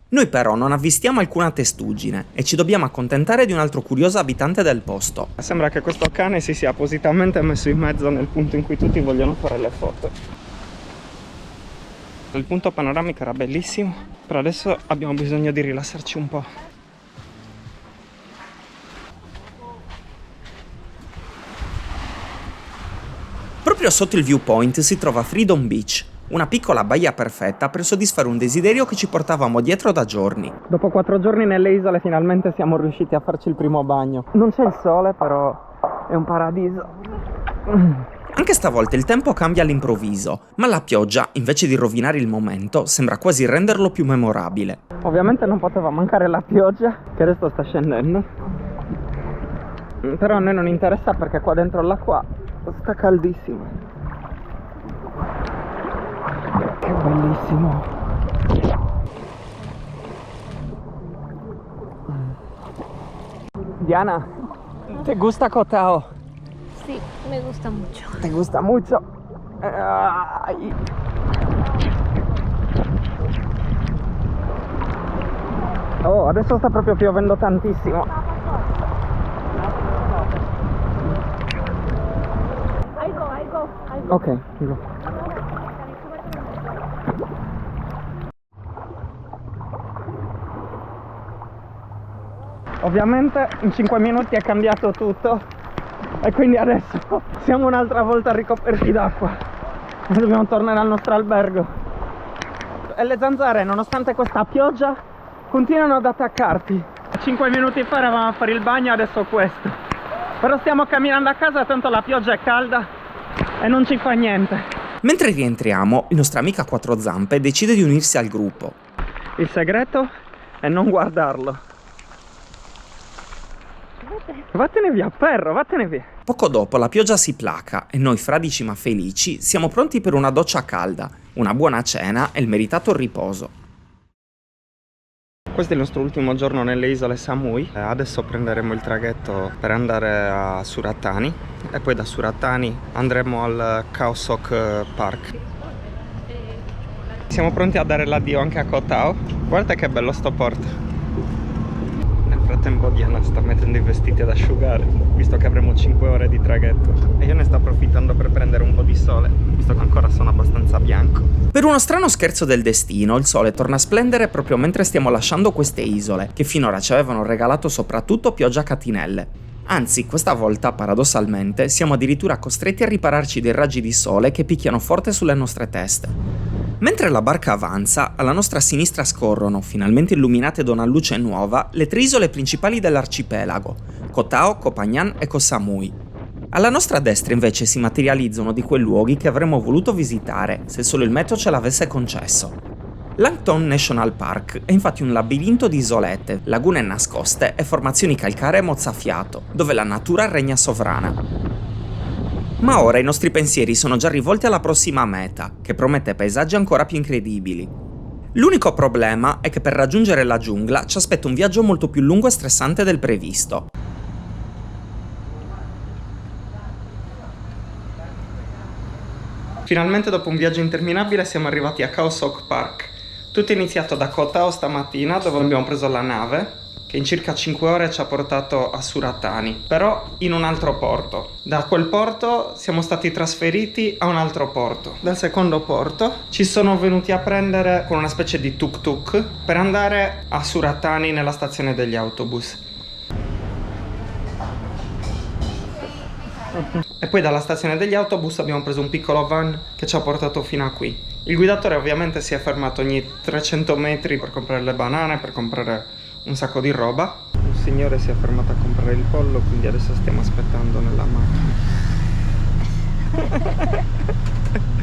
Noi però non avvistiamo alcuna testuggine e ci dobbiamo accontentare di un altro curioso abitante del posto. Sembra che questo cane si sia appositamente messo in mezzo nel punto in cui tutti vogliono fare le foto. Il punto panoramico era bellissimo, però adesso abbiamo bisogno di rilassarci un po'. Proprio sotto il viewpoint si trova Freedom Beach, una piccola baia perfetta per soddisfare un desiderio che ci portavamo dietro da giorni. Dopo 4 giorni nelle isole finalmente siamo riusciti a farci il primo bagno. Non c'è il sole, però è un paradiso. Anche stavolta il tempo cambia all'improvviso, ma la pioggia, invece di rovinare il momento, sembra quasi renderlo più memorabile. Ovviamente non poteva mancare la pioggia, che adesso sta scendendo. Però a noi non interessa perché qua dentro l'acqua sta caldissimo. Che bellissimo. Diana, ¿te gusta Koh Tao? Sí, me gusta mucho. ¿Te gusta mucho? Ay. Oh, adesso sta proprio piovendo tantissimo. I go. Ok, go. Ovviamente in 5 minuti è cambiato tutto e quindi adesso siamo un'altra volta ricoperti d'acqua e dobbiamo tornare al nostro albergo. E le zanzare, nonostante questa pioggia, continuano ad attaccarti. 5 minuti fa eravamo a fare il bagno, adesso questo. Però stiamo camminando a casa, tanto la pioggia è calda e non ci fa niente. Mentre rientriamo, il nostro amico a quattro zampe decide di unirsi al gruppo. Il segreto è non guardarlo. Vattene via, perro, vattene via. Poco dopo la pioggia si placa e noi, fradici ma felici, siamo pronti per una doccia calda, una buona cena e il meritato riposo. Questo è il nostro ultimo giorno nelle isole Samui. Adesso prenderemo il traghetto per andare a Suratani e poi da Suratani andremo al Khao Sok Park. Siamo pronti a dare l'addio anche a Koh Tao. Guarda che bello sto porto. Nel frattempo Diana sta mettendo i vestiti ad asciugare, visto che avremo 5 ore di traghetto. E io ne sto approfittando per prendere un po' di sole, visto che ancora sono abbastanza bianco. Per uno strano scherzo del destino, il sole torna a splendere proprio mentre stiamo lasciando queste isole, che finora ci avevano regalato soprattutto pioggia a catinelle. Anzi, questa volta, paradossalmente, siamo addirittura costretti a ripararci dei raggi di sole che picchiano forte sulle nostre teste. Mentre la barca avanza, alla nostra sinistra scorrono, finalmente illuminate da una luce nuova, le 3 isole principali dell'arcipelago, Koh Tao, Koh Phangan e Koh Samui. Alla nostra destra invece si materializza uno di quei luoghi che avremmo voluto visitare, se solo il meteo ce l'avesse concesso. Langton National Park è infatti un labirinto di isolette, lagune nascoste e formazioni calcaree mozzafiato, dove la natura regna sovrana. Ma ora i nostri pensieri sono già rivolti alla prossima meta, che promette paesaggi ancora più incredibili. L'unico problema è che per raggiungere la giungla ci aspetta un viaggio molto più lungo e stressante del previsto. Finalmente dopo un viaggio interminabile siamo arrivati a Khao Sok Park. Tutto è iniziato da Koh Tao stamattina, dove abbiamo preso la nave, che in circa 5 ore ci ha portato a Suratani, però in un altro porto. Da quel porto siamo stati trasferiti a un altro porto. Dal secondo porto ci sono venuti a prendere con una specie di tuk-tuk per andare a Suratani nella stazione degli autobus. E poi dalla stazione degli autobus abbiamo preso un piccolo van che ci ha portato fino a qui. Il guidatore ovviamente si è fermato ogni 300 metri per comprare le banane, per comprare un sacco di roba. Un signore si è fermato a comprare il pollo, quindi adesso stiamo aspettando nella macchina.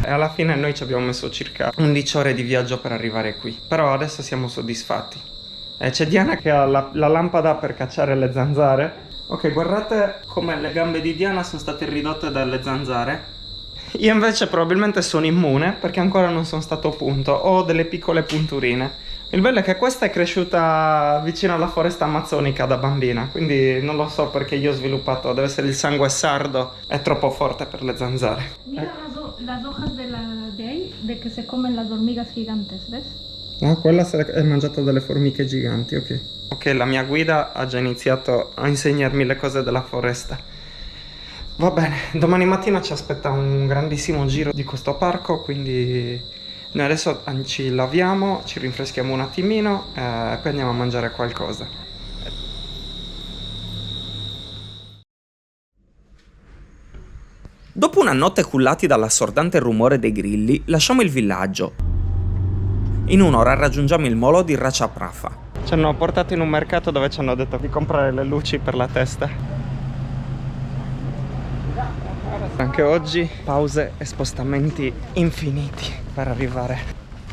E alla fine noi ci abbiamo messo circa 11 ore di viaggio per arrivare qui. Però adesso siamo soddisfatti. E c'è Diana che ha la lampada per cacciare le zanzare. Ok, guardate come le gambe di Diana sono state ridotte dalle zanzare. Io invece probabilmente sono immune perché ancora non sono stato punto. Ho delle piccole punturine. Il bello è che questa è cresciuta vicino alla foresta amazzonica da bambina, quindi non lo so perché io ho sviluppato, deve essere il sangue sardo, è troppo forte per le zanzare. Mira las hojas de ahí, de que se comen las hormigas gigantes, ¿ves? Ah, quella è mangiata dalle formiche giganti, ok. Ok, la mia guida ha già iniziato a insegnarmi le cose della foresta. Va bene, domani mattina ci aspetta un grandissimo giro di questo parco, quindi noi adesso ci laviamo, ci rinfreschiamo un attimino e poi andiamo a mangiare qualcosa. Dopo una notte cullati dall'assordante rumore dei grilli, lasciamo il villaggio. In un'ora raggiungiamo il molo di Racha Prafa. Ci hanno portato in un mercato dove ci hanno detto di comprare le luci per la testa. Anche oggi pause e spostamenti infiniti per arrivare.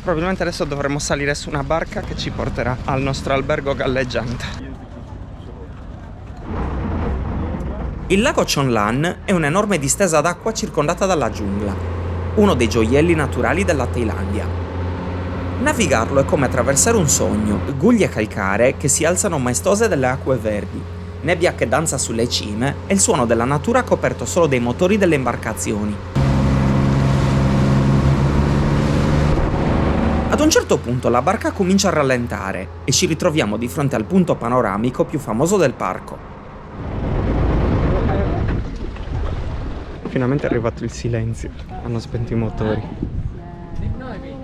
Probabilmente adesso dovremo salire su una barca che ci porterà al nostro albergo galleggiante. Il lago Chonlan è un'enorme distesa d'acqua circondata dalla giungla, uno dei gioielli naturali della Thailandia. Navigarlo è come attraversare un sogno, guglie calcaree che si alzano maestose dalle acque verdi, nebbia che danza sulle cime e il suono della natura coperto solo dai motori delle imbarcazioni. Ad un certo punto la barca comincia a rallentare e ci ritroviamo di fronte al punto panoramico più famoso del parco. Finalmente è arrivato il silenzio, hanno spento i motori.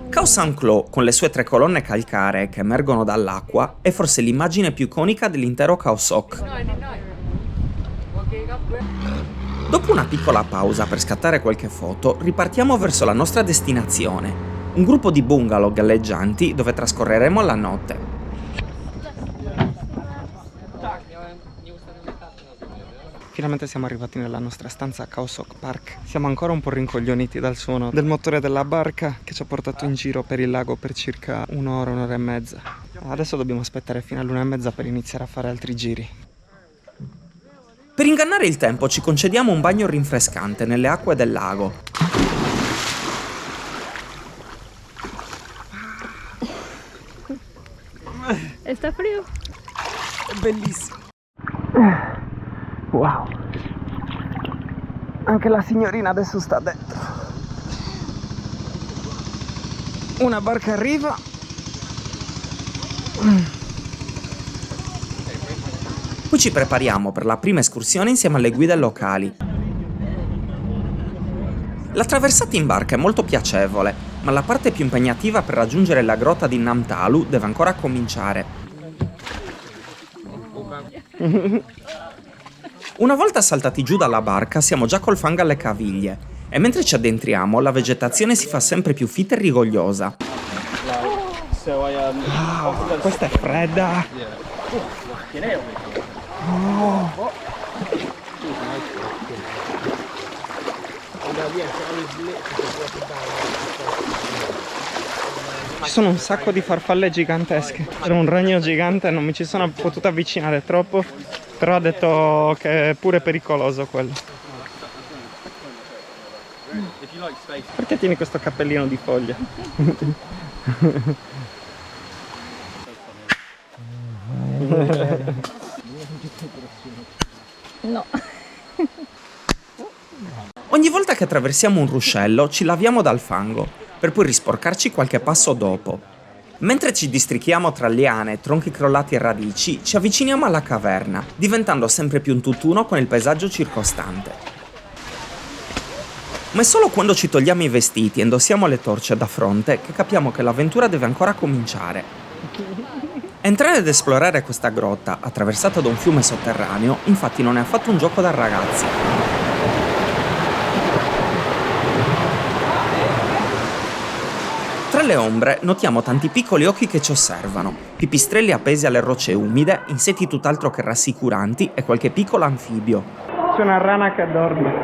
Khao San Clo, con le sue 3 colonne calcaree che emergono dall'acqua, è forse l'immagine più iconica dell'intero Khao Sok. Dopo una piccola pausa per scattare qualche foto, ripartiamo verso la nostra destinazione, un gruppo di bungalow galleggianti dove trascorreremo la notte. Finalmente siamo arrivati nella nostra stanza a Khao Sok Park. Siamo ancora un po' rincoglioniti dal suono del motore della barca che ci ha portato in giro per il lago per circa un'ora e mezza. Adesso dobbiamo aspettare fino all'1:30 per iniziare a fare altri giri. Per ingannare il tempo ci concediamo un bagno rinfrescante nelle acque del lago. Está frío. È bellissimo. Wow. Anche la signorina adesso sta dentro. Una barca arriva. Poi ci prepariamo per la prima escursione insieme alle guide locali. La traversata in barca è molto piacevole, ma la parte più impegnativa per raggiungere la grotta di Nam Talu deve ancora cominciare. Una volta saltati giù dalla barca siamo già col fango alle caviglie e mentre ci addentriamo la vegetazione si fa sempre più fitta e rigogliosa. Wow, questa è fredda. Oh. Ci sono un sacco di farfalle gigantesche. Era un ragno gigante, non mi ci sono potuto avvicinare troppo, però ha detto che è pure pericoloso quello. Perché tieni questo cappellino di foglie? No. Ogni volta che attraversiamo un ruscello ci laviamo dal fango, per poi risporcarci qualche passo dopo. Mentre ci districhiamo tra liane, tronchi crollati e radici, ci avviciniamo alla caverna, diventando sempre più un tutt'uno con il paesaggio circostante. Ma è solo quando ci togliamo i vestiti e indossiamo le torce da fronte che capiamo che l'avventura deve ancora cominciare. Entrare ed esplorare questa grotta, attraversata da un fiume sotterraneo, infatti non è affatto un gioco da ragazzi. Tra le ombre notiamo tanti piccoli occhi che ci osservano, pipistrelli appesi alle rocce umide, insetti tutt'altro che rassicuranti e qualche piccolo anfibio. C'è una rana che dorme.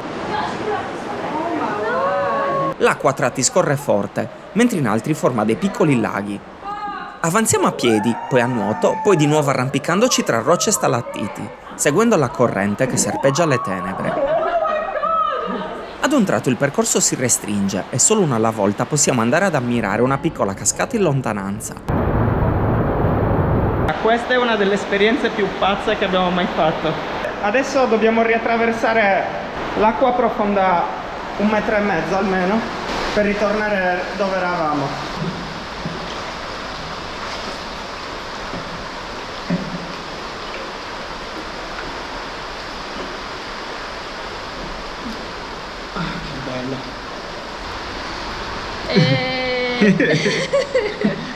L'acqua a tratti scorre forte, mentre in altri forma dei piccoli laghi. Avanziamo a piedi, poi a nuoto, poi di nuovo arrampicandoci tra rocce e stalattiti, seguendo la corrente che serpeggia le tenebre. Ad un tratto il percorso si restringe e solo una alla volta possiamo andare ad ammirare una piccola cascata in lontananza. Questa è una delle esperienze più pazze che abbiamo mai fatto. Adesso dobbiamo riattraversare l'acqua profonda 1,5 metri almeno per ritornare dove eravamo.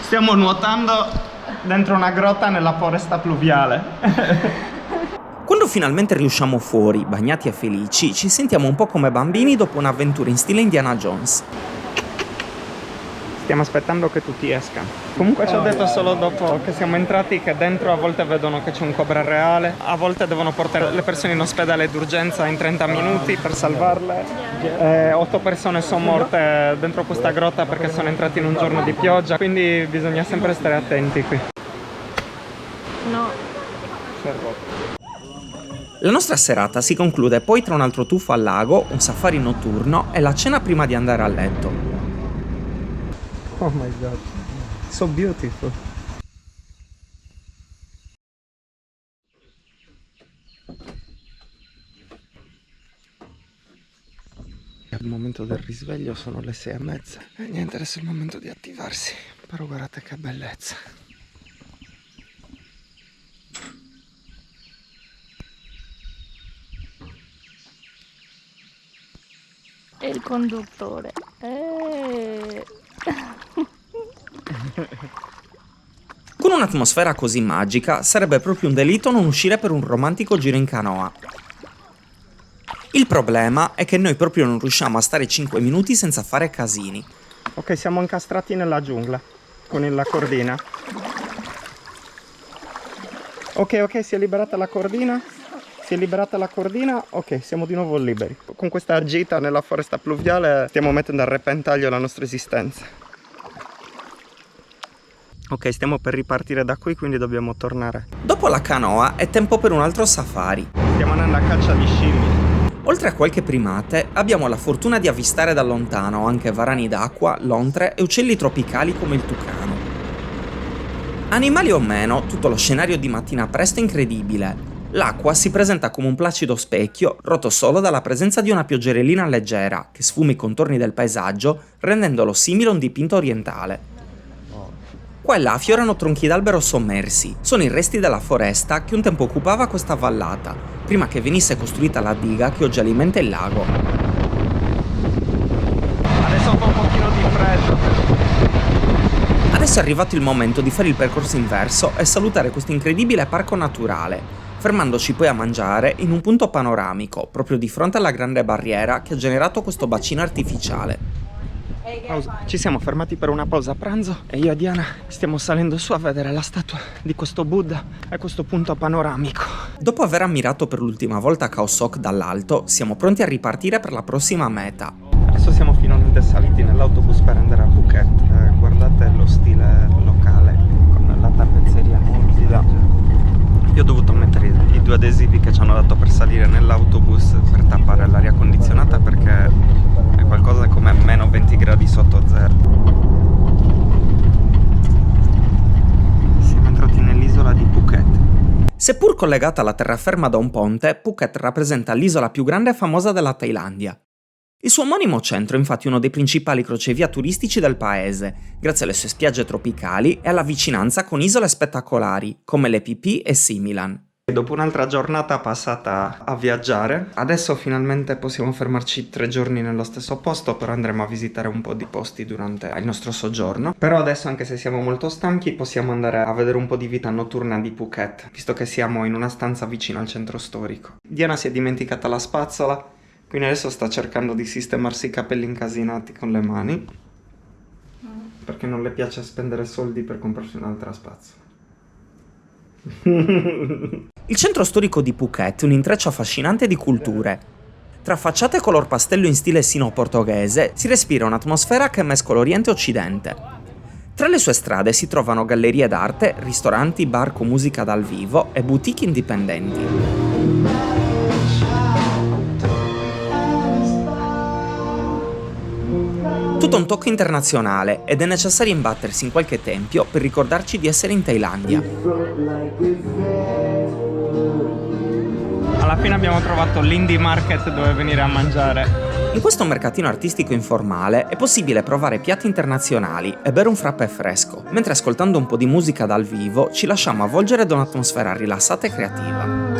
Stiamo nuotando dentro una grotta nella foresta pluviale. Quando finalmente riusciamo fuori, bagnati e felici, ci sentiamo un po' come bambini dopo un'avventura in stile Indiana Jones. Stiamo aspettando che tutti escano. Comunque ci ho detto solo dopo che siamo entrati che dentro a volte vedono che c'è un cobra reale, a volte devono portare le persone in ospedale d'urgenza in 30 minuti per salvarle. 8 persone sono morte dentro questa grotta perché sono entrati in un giorno di pioggia, quindi bisogna sempre stare attenti qui. No. La nostra serata si conclude poi tra un altro tuffo al lago, un safari notturno e la cena prima di andare a letto. Oh my god, so beautiful. È il momento del risveglio, sono le 6:30. E niente, adesso è il momento di attivarsi. Però guardate che bellezza. Il conduttore. Con un'atmosfera così magica sarebbe proprio un delitto non uscire per un romantico giro in canoa. Il problema è che noi proprio non riusciamo a stare 5 minuti senza fare casini. Ok, siamo incastrati nella giungla con la cordina. Ok, si è liberata la cordina. Si è liberata la cordina, ok, siamo di nuovo liberi. Con questa gita nella foresta pluviale stiamo mettendo a repentaglio la nostra esistenza. Ok, stiamo per ripartire da qui, quindi dobbiamo tornare. Dopo la canoa è tempo per un altro safari. Stiamo andando a caccia di scimmie. Oltre a qualche primate, abbiamo la fortuna di avvistare da lontano anche varani d'acqua, lontre e uccelli tropicali come il tucano. Animali o meno, tutto lo scenario di mattina presto è incredibile. L'acqua si presenta come un placido specchio, rotto solo dalla presenza di una pioggerellina leggera, che sfuma i contorni del paesaggio, rendendolo simile a un dipinto orientale. Qua e là fiorano tronchi d'albero sommersi, sono i resti della foresta che un tempo occupava questa vallata, prima che venisse costruita la diga che oggi alimenta il lago. Adesso fa un pochino di freddo. Adesso è arrivato il momento di fare il percorso inverso e salutare questo incredibile parco naturale, fermandoci poi a mangiare in un punto panoramico, proprio di fronte alla grande barriera che ha generato questo bacino artificiale. Ci siamo fermati per una pausa a pranzo e io e Diana stiamo salendo su a vedere la statua di questo Buddha a questo punto panoramico. Dopo aver ammirato per l'ultima volta Khao Sok dall'alto, siamo pronti a ripartire per la prossima meta. Adesso siamo finalmente saliti nell'autobus per andare a Phuket. Guardate lo stile locale con la tappezzeria morbida. Io ho dovuto mettere i 2 adesivi che ci hanno dato per salire nell'autobus per tappare l'aria condizionata perché è qualcosa come meno 20 gradi sotto zero. Siamo entrati nell'isola di Phuket. Seppur collegata alla terraferma da un ponte, Phuket rappresenta l'isola più grande e famosa della Thailandia. Il suo omonimo centro è infatti uno dei principali crocevia turistici del paese, grazie alle sue spiagge tropicali e alla vicinanza con isole spettacolari come le Phi Phi e Similan. E dopo un'altra giornata passata a viaggiare, adesso finalmente possiamo fermarci 3 giorni nello stesso posto, però andremo a visitare un po' di posti durante il nostro soggiorno. Però adesso, anche se siamo molto stanchi, possiamo andare a vedere un po' di vita notturna di Phuket, visto che siamo in una stanza vicino al centro storico. Diana si è dimenticata la spazzola, quindi adesso sta cercando di sistemarsi i capelli incasinati con le mani, perché non le piace spendere soldi per comprarsi un'altra spazzola. Il centro storico di Phuket è un intreccio affascinante di culture. Tra facciate color pastello in stile sino-portoghese si respira un'atmosfera che mescola Oriente e Occidente. Tra le sue strade si trovano gallerie d'arte, ristoranti, bar con musica dal vivo e boutique indipendenti. Tutto un tocco internazionale ed è necessario imbattersi in qualche tempio per ricordarci di essere in Thailandia. Alla fine abbiamo trovato l'indie market dove venire a mangiare. In questo mercatino artistico informale è possibile provare piatti internazionali e bere un frappè fresco, mentre ascoltando un po' di musica dal vivo ci lasciamo avvolgere da un'atmosfera rilassata e creativa.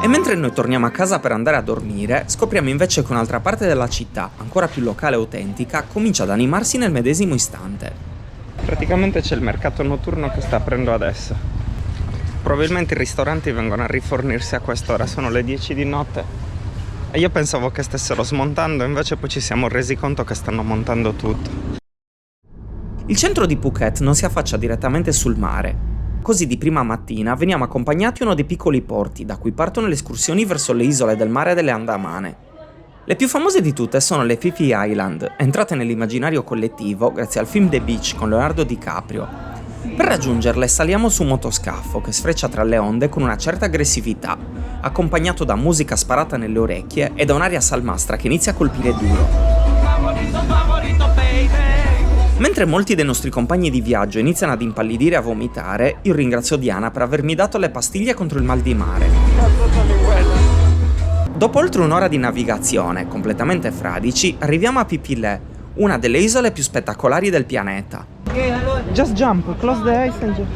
E mentre noi torniamo a casa per andare a dormire, scopriamo invece che un'altra parte della città, ancora più locale e autentica, comincia ad animarsi nel medesimo istante. Praticamente c'è il mercato notturno che sta aprendo adesso. Probabilmente i ristoranti vengono a rifornirsi a quest'ora, sono le 10 di notte. E io pensavo che stessero smontando, invece poi ci siamo resi conto che stanno montando tutto. Il centro di Phuket non si affaccia direttamente sul mare. Così di prima mattina veniamo accompagnati a uno dei piccoli porti da cui partono le escursioni verso le isole del mare delle Andamane. Le più famose di tutte sono le Phi Phi Island, entrate nell'immaginario collettivo grazie al film The Beach con Leonardo DiCaprio. Per raggiungerle saliamo su un motoscafo che sfreccia tra le onde con una certa aggressività, accompagnato da musica sparata nelle orecchie e da un'aria salmastra che inizia a colpire duro. Mentre molti dei nostri compagni di viaggio iniziano ad impallidire e a vomitare, io ringrazio Diana per avermi dato le pastiglie contro il mal di mare. Dopo oltre un'ora di navigazione, completamente fradici, arriviamo a Phi Phi Le, una delle isole più spettacolari del pianeta. Just jump, close the eyes and jump.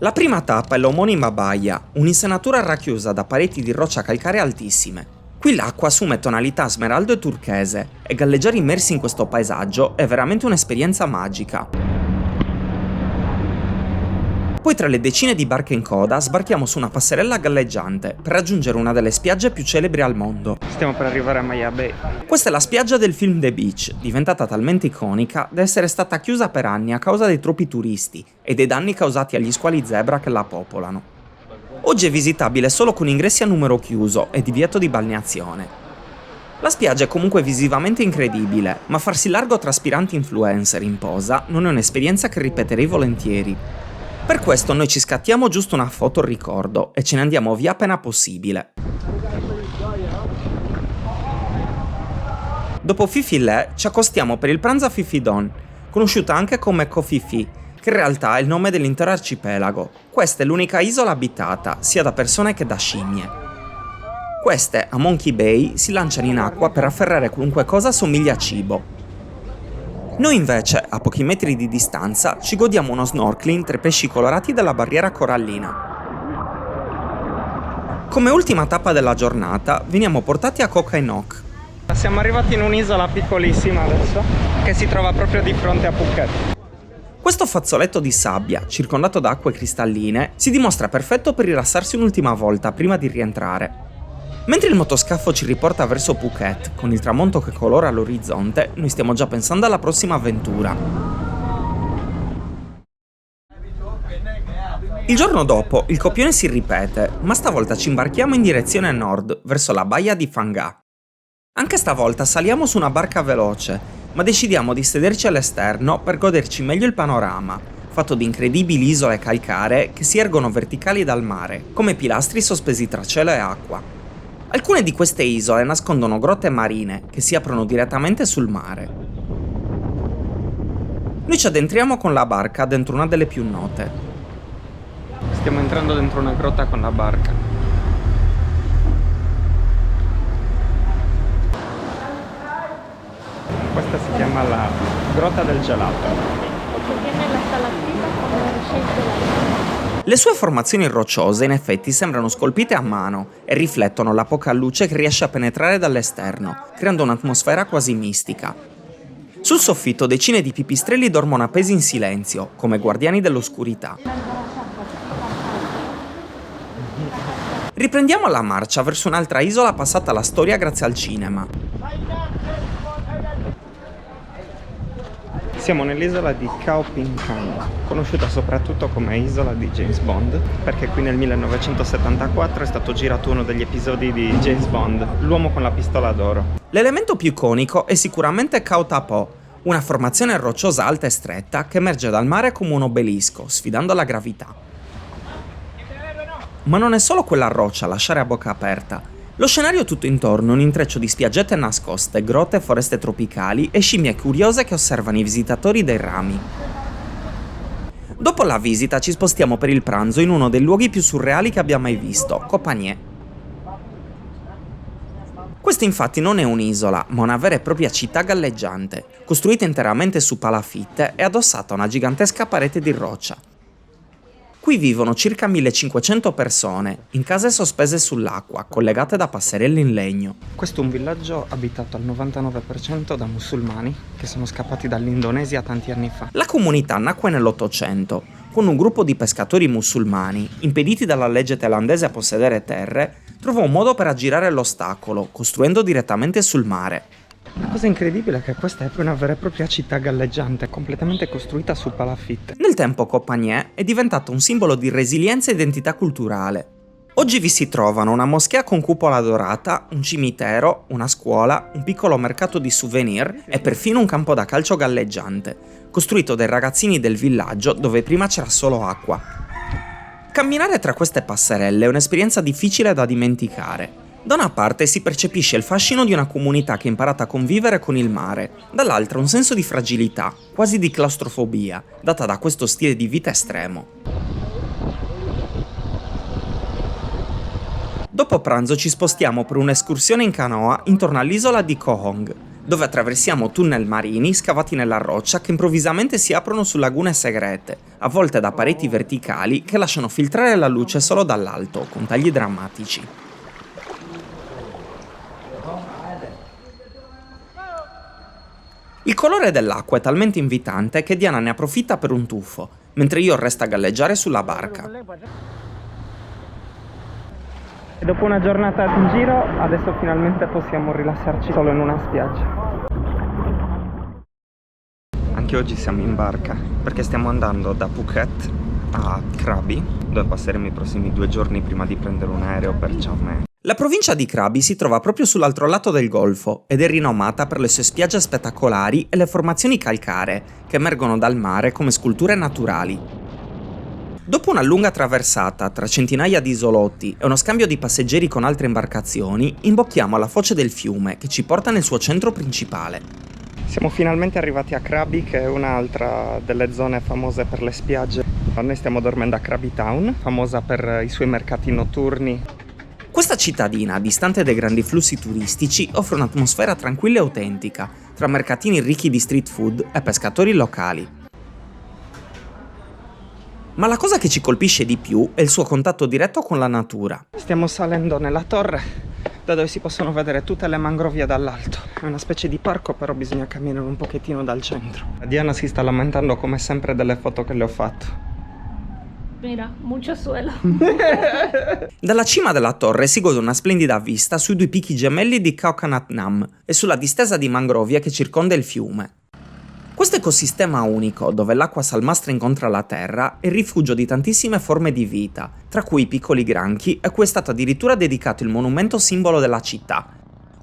La prima tappa è l'omonima baia, un'insenatura racchiusa da pareti di roccia calcarea altissime. Qui l'acqua assume tonalità smeraldo e turchese, e galleggiare immersi in questo paesaggio è veramente un'esperienza magica. Poi tra le decine di barche in coda sbarchiamo su una passerella galleggiante per raggiungere una delle spiagge più celebri al mondo. Stiamo per arrivare a Maya Bay. Questa è la spiaggia del film The Beach, diventata talmente iconica da essere stata chiusa per anni a causa dei troppi turisti e dei danni causati agli squali zebra che la popolano. Oggi è visitabile solo con ingressi a numero chiuso e divieto di balneazione. La spiaggia è comunque visivamente incredibile, ma farsi largo tra aspiranti influencer in posa non è un'esperienza che ripeterei volentieri. Per questo noi ci scattiamo giusto una foto ricordo e ce ne andiamo via appena possibile. Dopo Phi Phi Le ci accostiamo per il pranzo a Phi Phi Don, conosciuta anche come Koh Phi Phi, che in realtà è il nome dell'intero arcipelago. Questa è l'unica isola abitata, sia da persone che da scimmie. Queste, a Monkey Bay, si lanciano in acqua per afferrare qualunque cosa somiglia a cibo. Noi invece, a pochi metri di distanza, ci godiamo uno snorkeling tra i pesci colorati della barriera corallina. Come ultima tappa della giornata, veniamo portati a Koh Kai Nok. Siamo arrivati in un'isola piccolissima adesso, che si trova proprio di fronte a Phuket. Questo fazzoletto di sabbia, circondato da acque cristalline, si dimostra perfetto per rilassarsi un'ultima volta prima di rientrare. Mentre il motoscafo ci riporta verso Phuket, con il tramonto che colora l'orizzonte, noi stiamo già pensando alla prossima avventura. Il giorno dopo il copione si ripete, ma stavolta ci imbarchiamo in direzione nord, verso la baia di Phang Nga. Anche stavolta saliamo su una barca veloce, ma decidiamo di sederci all'esterno per goderci meglio il panorama, fatto di incredibili isole calcaree che si ergono verticali dal mare, come pilastri sospesi tra cielo e acqua. Alcune di queste isole nascondono grotte marine che si aprono direttamente sul mare. Noi ci addentriamo con la barca dentro una delle più note. Stiamo entrando dentro una grotta con la barca. Questa si chiama la Grotta del Gelato. Tiene las estalactitas como el shape de la isla. Le sue formazioni rocciose in effetti sembrano scolpite a mano e riflettono la poca luce che riesce a penetrare dall'esterno, creando un'atmosfera quasi mistica. Sul soffitto decine di pipistrelli dormono appesi in silenzio, come guardiani dell'oscurità. Riprendiamo la marcia verso un'altra isola passata alla storia grazie al cinema. Siamo nell'isola di Khao Ping Khang, conosciuta soprattutto come isola di James Bond, perché qui nel 1974 è stato girato uno degli episodi di James Bond, L'uomo con la pistola d'oro. L'elemento più iconico è sicuramente Khao Ta Po, una formazione rocciosa alta e stretta che emerge dal mare come un obelisco, sfidando la gravità. Ma non è solo quella roccia a lasciare a bocca aperta. Lo scenario tutto intorno è un intreccio di spiaggette nascoste, grotte, foreste tropicali e scimmie curiose che osservano i visitatori dai rami. Dopo la visita ci spostiamo per il pranzo in uno dei luoghi più surreali che abbia mai visto, Koh Phangan. Questa infatti non è un'isola, ma una vera e propria città galleggiante, costruita interamente su palafitte e addossata a una gigantesca parete di roccia. Qui vivono circa 1500 persone, in case sospese sull'acqua, collegate da passerelle in legno. Questo è un villaggio abitato al 99% da musulmani che sono scappati dall'Indonesia tanti anni fa. La comunità nacque nell'800, con un gruppo di pescatori musulmani, impediti dalla legge thailandese a possedere terre, trovò un modo per aggirare l'ostacolo, costruendo direttamente sul mare. La cosa incredibile è che questa è una vera e propria città galleggiante, completamente costruita su palafitte. Nel tempo Koh Phangan è diventato un simbolo di resilienza e identità culturale. Oggi vi si trovano una moschea con cupola dorata, un cimitero, una scuola, un piccolo mercato di souvenir e perfino un campo da calcio galleggiante, costruito dai ragazzini del villaggio dove prima c'era solo acqua. Camminare tra queste passerelle è un'esperienza difficile da dimenticare. Da una parte si percepisce il fascino di una comunità che ha imparato a convivere con il mare, dall'altra un senso di fragilità, quasi di claustrofobia, data da questo stile di vita estremo. Dopo pranzo ci spostiamo per un'escursione in canoa intorno all'isola di Koh Hong, dove attraversiamo tunnel marini scavati nella roccia che improvvisamente si aprono su lagune segrete, avvolte da pareti verticali che lasciano filtrare la luce solo dall'alto, con tagli drammatici. Il colore dell'acqua è talmente invitante che Diana ne approfitta per un tuffo, mentre io resto a galleggiare sulla barca. E dopo una giornata in giro, adesso finalmente possiamo rilassarci solo in una spiaggia. Anche oggi siamo in barca perché stiamo andando da Phuket a Krabi, dove passeremo i prossimi 2 giorni prima di prendere un aereo per Chiang Mai. La provincia di Krabi si trova proprio sull'altro lato del golfo ed è rinomata per le sue spiagge spettacolari e le formazioni calcaree che emergono dal mare come sculture naturali. Dopo una lunga traversata tra centinaia di isolotti e uno scambio di passeggeri con altre imbarcazioni, imbocchiamo alla foce del fiume che ci porta nel suo centro principale. Siamo finalmente arrivati a Krabi, che è un'altra delle zone famose per le spiagge. Noi stiamo dormendo a Krabi Town, famosa per i suoi mercati notturni. Questa cittadina, distante dai grandi flussi turistici, offre un'atmosfera tranquilla e autentica, tra mercatini ricchi di street food e pescatori locali. Ma la cosa che ci colpisce di più è il suo contatto diretto con la natura. Stiamo salendo nella torre, da dove si possono vedere tutte le mangrovie dall'alto. È una specie di parco, però bisogna camminare un pochettino dal centro. Diana si sta lamentando come sempre delle foto che le ho fatto. Mira, mucho suelo. Dalla cima della torre si gode una splendida vista sui 2 picchi gemelli di Khao Khanat Nam e sulla distesa di mangrovie che circonda il fiume. Questo ecosistema unico, dove l'acqua salmastra incontra la terra, è il rifugio di tantissime forme di vita, tra cui i piccoli granchi, a cui è stato addirittura dedicato il monumento simbolo della città.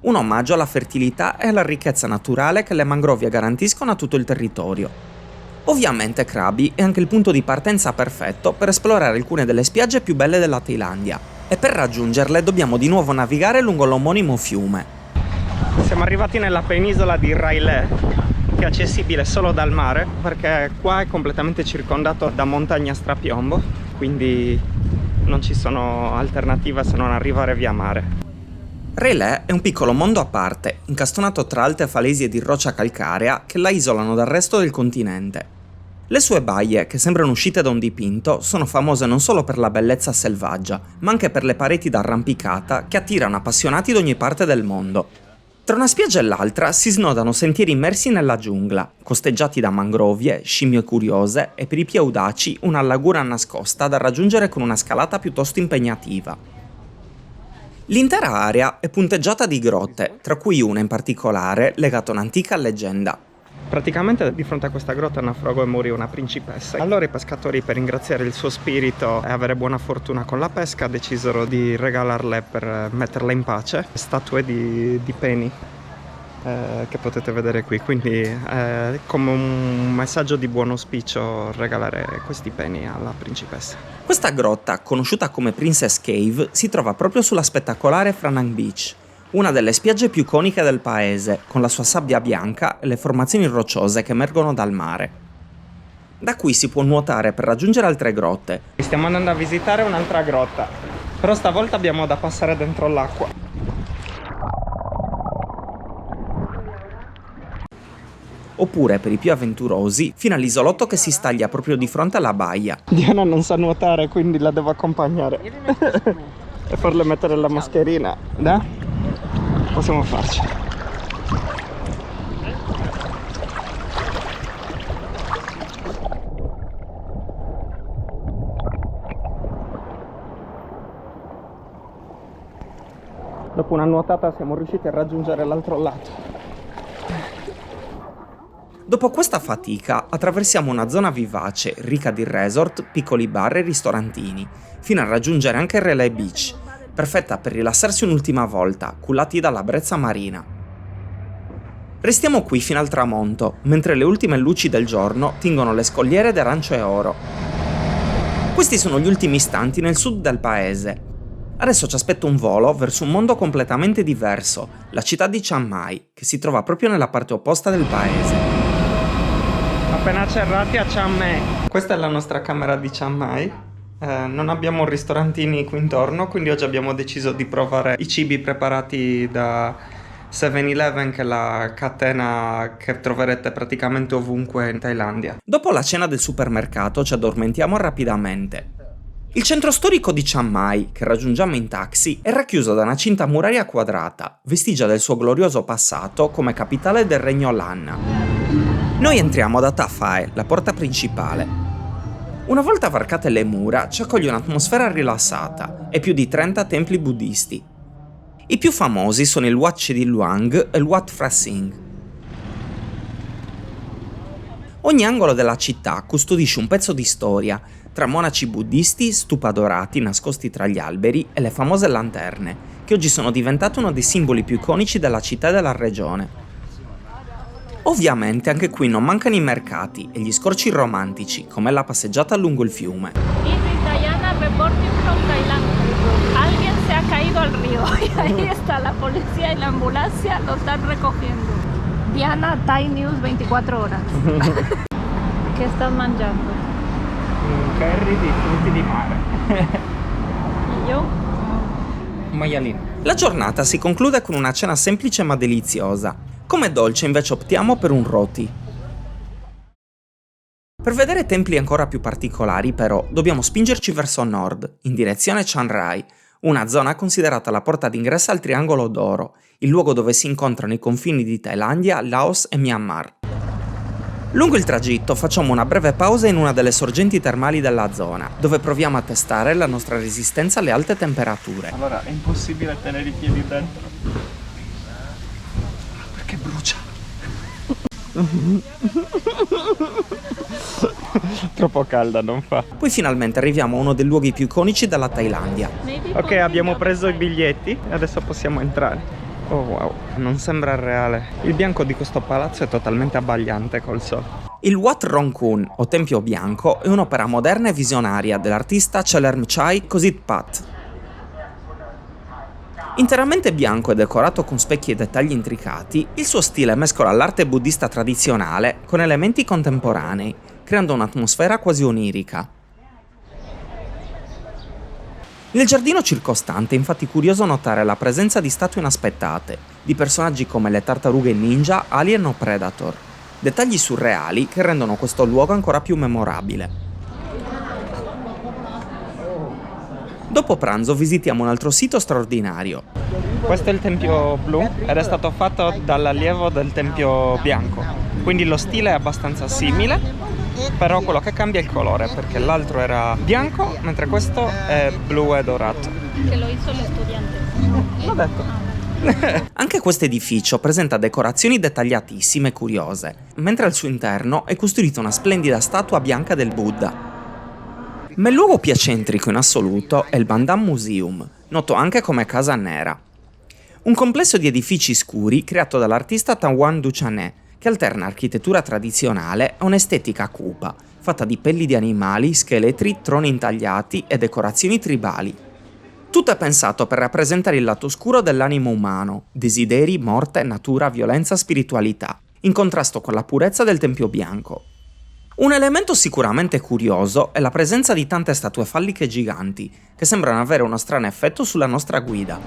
Un omaggio alla fertilità e alla ricchezza naturale che le mangrovie garantiscono a tutto il territorio. Ovviamente Krabi è anche il punto di partenza perfetto per esplorare alcune delle spiagge più belle della Thailandia, e per raggiungerle dobbiamo di nuovo navigare lungo l'omonimo fiume. Siamo arrivati nella penisola di Railay, che è accessibile solo dal mare, perché qua è completamente circondato da montagne a strapiombo, quindi non ci sono alternative se non arrivare via mare. Railay è un piccolo mondo a parte, incastonato tra alte falesie di roccia calcarea che la isolano dal resto del continente. Le sue baie, che sembrano uscite da un dipinto, sono famose non solo per la bellezza selvaggia, ma anche per le pareti d'arrampicata che attirano appassionati da ogni parte del mondo. Tra una spiaggia e l'altra si snodano sentieri immersi nella giungla, costeggiati da mangrovie, scimmie curiose e per i più audaci una laguna nascosta da raggiungere con una scalata piuttosto impegnativa. L'intera area è punteggiata di grotte, tra cui una in particolare legata a un'antica leggenda. Praticamente di fronte a questa grotta naufragò e morì una principessa. Allora i pescatori, per ringraziare il suo spirito e avere buona fortuna con la pesca, decisero di regalarle, per metterla in pace, statue di peni che potete vedere qui. Quindi come un messaggio di buon auspicio regalare questi peni alla principessa. Questa grotta, conosciuta come Princess Cave, si trova proprio sulla spettacolare Phra Nang Beach, una delle spiagge più iconiche del paese, con la sua sabbia bianca e le formazioni rocciose che emergono dal mare. Da qui si può nuotare per raggiungere altre grotte. Stiamo andando a visitare un'altra grotta, però stavolta abbiamo da passare dentro l'acqua. Oppure, per i più avventurosi, fino all'isolotto che si staglia proprio di fronte alla baia. Diana non sa nuotare, quindi la devo accompagnare e farle mettere la mascherina. Da? Possiamo farci. Dopo una nuotata siamo riusciti a raggiungere l'altro lato. Dopo questa fatica attraversiamo una zona vivace, ricca di resort, piccoli bar e ristorantini, fino a raggiungere anche Railay Beach, perfetta per rilassarsi un'ultima volta, cullati dalla brezza marina. Restiamo qui fino al tramonto, mentre le ultime luci del giorno tingono le scogliere d'arancio e oro. Questi sono gli ultimi istanti nel sud del paese. Adesso ci aspetta un volo verso un mondo completamente diverso, la città di Chiang Mai, che si trova proprio nella parte opposta del paese. Appena atterrati a Chiang Mai. Questa è la nostra camera di Chiang Mai. Non abbiamo ristorantini qui intorno, quindi oggi abbiamo deciso di provare i cibi preparati da 7-Eleven, che è la catena che troverete praticamente ovunque in Thailandia. Dopo la cena del supermercato ci addormentiamo rapidamente. Il centro storico di Chiang Mai, che raggiungiamo in taxi, è racchiuso da una cinta muraria quadrata, vestigia del suo glorioso passato come capitale del regno Lanna. Noi entriamo da Ta Phae, la porta principale. Una volta varcate le mura, ci accoglie un'atmosfera rilassata e più di 30 templi buddisti. I più famosi sono il Wat Chedi Luang e il Wat Phra Singh. Ogni angolo della città custodisce un pezzo di storia, tra monaci buddisti, stupa dorati nascosti tra gli alberi e le famose lanterne, che oggi sono diventate uno dei simboli più iconici della città e della regione. Ovviamente anche qui non mancano i mercati e gli scorci romantici, come la passeggiata lungo il fiume. Diana, reporting from Tailandia. Alguien se ha caído al río y ahí está la policía y la ambulancia lo están recogiendo. Diana, Thai News 24 horas. ¿Qué estás mangiando? Un curry di frutti di mare. ¿Y yo? Un maialino. La giornata si conclude con una cena semplice ma deliziosa. Come dolce invece optiamo per un roti. Per vedere templi ancora più particolari però dobbiamo spingerci verso nord, in direzione Chiang Rai, una zona considerata la porta d'ingresso al Triangolo d'Oro, il luogo dove si incontrano i confini di Thailandia, Laos e Myanmar. Lungo il tragitto facciamo una breve pausa in una delle sorgenti termali della zona, dove proviamo a testare la nostra resistenza alle alte temperature. Allora, è impossibile tenere i piedi dentro. Perché brucia. Troppo calda, non fa. Poi finalmente arriviamo a uno dei luoghi più iconici della Thailandia. Ok, abbiamo preso i biglietti e adesso possiamo entrare. Oh wow, non sembra reale. Il bianco di questo palazzo è totalmente abbagliante col sole. Il Wat Rong Khun, o Tempio Bianco, è un'opera moderna e visionaria dell'artista Chalermchai Kositpat. Interamente bianco e decorato con specchi e dettagli intricati, il suo stile mescola l'arte buddista tradizionale con elementi contemporanei, creando un'atmosfera quasi onirica. Nel giardino circostante è infatti curioso notare la presenza di statue inaspettate, di personaggi come le tartarughe ninja, alien o predator, dettagli surreali che rendono questo luogo ancora più memorabile. Dopo pranzo visitiamo un altro sito straordinario. Questo è il Tempio Blu ed è stato fatto dall'allievo del Tempio Bianco, quindi lo stile è abbastanza simile, però quello che cambia è il colore, perché l'altro era bianco, mentre questo è blu e dorato. Que lo hizo el estudiante. L'ho detto. Anche questo edificio presenta decorazioni dettagliatissime e curiose, mentre al suo interno è costruita una splendida statua bianca del Buddha. Ma il luogo più eccentrico in assoluto è il Bandam Museum, noto anche come Casa Nera. Un complesso di edifici scuri creato dall'artista Tanwan Duchanet, che alterna architettura tradizionale a un'estetica cupa, fatta di pelli di animali, scheletri, troni intagliati e decorazioni tribali. Tutto è pensato per rappresentare il lato oscuro dell'animo umano, desideri, morte, natura, violenza, spiritualità, in contrasto con la purezza del Tempio Bianco. Un elemento sicuramente curioso è la presenza di tante statue falliche giganti, che sembrano avere uno strano effetto sulla nostra guida.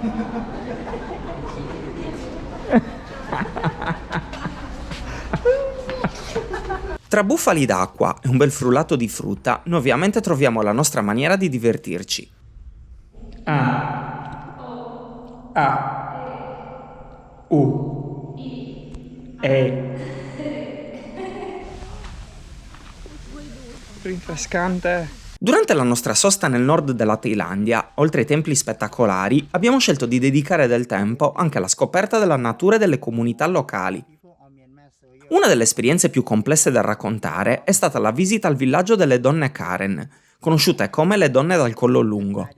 Tra bufali d'acqua e un bel frullato di frutta, noi ovviamente troviamo la nostra maniera di divertirci. Rinfrescante. Durante la nostra sosta nel nord della Thailandia, oltre ai templi spettacolari, abbiamo scelto di dedicare del tempo anche alla scoperta della natura e delle comunità locali. Una delle esperienze più complesse da raccontare è stata la visita al villaggio delle donne Karen, conosciute come le donne dal collo lungo.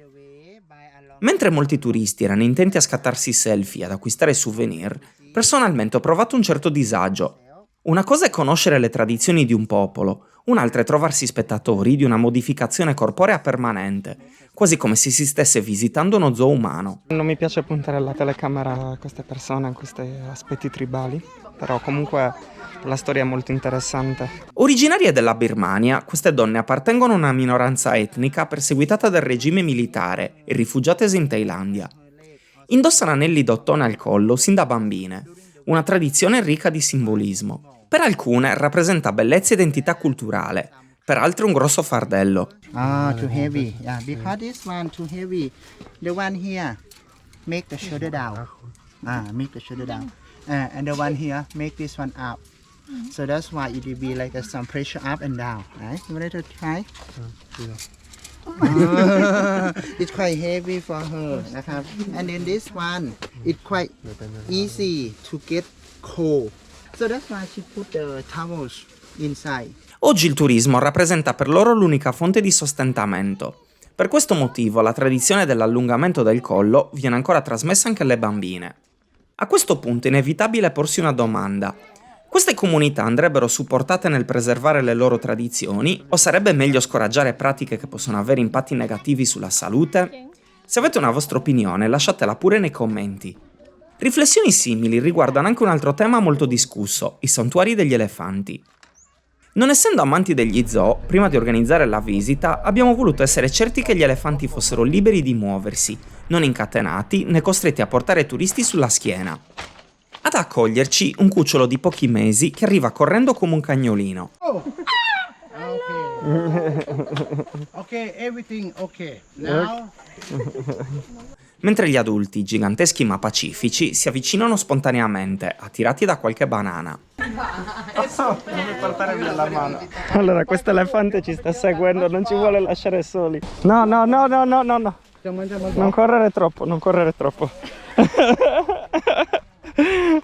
Mentre molti turisti erano intenti a scattarsi selfie e ad acquistare souvenir, personalmente ho provato un certo disagio. Una cosa è conoscere le tradizioni di un popolo, un'altra è trovarsi spettatori di una modificazione corporea permanente, quasi come se si stesse visitando uno zoo umano. Non mi piace puntare la telecamera a queste persone, a questi aspetti tribali, però comunque la storia è molto interessante. Originarie della Birmania, queste donne appartengono a una minoranza etnica perseguitata dal regime militare e rifugiatesi in Thailandia. Indossano anelli d'ottone al collo sin da bambine, una tradizione ricca di simbolismo. Per alcune rappresenta bellezza e identità culturale, per altre un grosso fardello. Too heavy. Yeah, because this one too heavy. The one here make the shoulder down. Make the shoulder down. And the one here make this one up. So that's why it will be like some pressure up and down, right? You want to try? It's quite heavy for her นะครับ and then this one it's quite easy to get cold, so that's why she put the towels inside. Oggi il turismo rappresenta per loro l'unica fonte di sostentamento. Per questo motivo la tradizione dell'allungamento del collo viene ancora trasmessa anche alle bambine. A questo punto è inevitabile porsi una domanda. Queste comunità andrebbero supportate nel preservare le loro tradizioni o sarebbe meglio scoraggiare pratiche che possono avere impatti negativi sulla salute? Se avete una vostra opinione lasciatela pure nei commenti. Riflessioni simili riguardano anche un altro tema molto discusso, i santuari degli elefanti. Non essendo amanti degli zoo, prima di organizzare la visita abbiamo voluto essere certi che gli elefanti fossero liberi di muoversi, non incatenati né costretti a portare turisti sulla schiena. Ad accoglierci un cucciolo di pochi mesi che arriva correndo come un cagnolino. Okay, everything okay. Now Mentre gli adulti, giganteschi ma pacifici, si avvicinano spontaneamente, attirati da qualche banana. Non mi portare via la mano. Allora, questo elefante ci sta seguendo, non ci vuole lasciare soli. No. Non correre troppo, non correre troppo.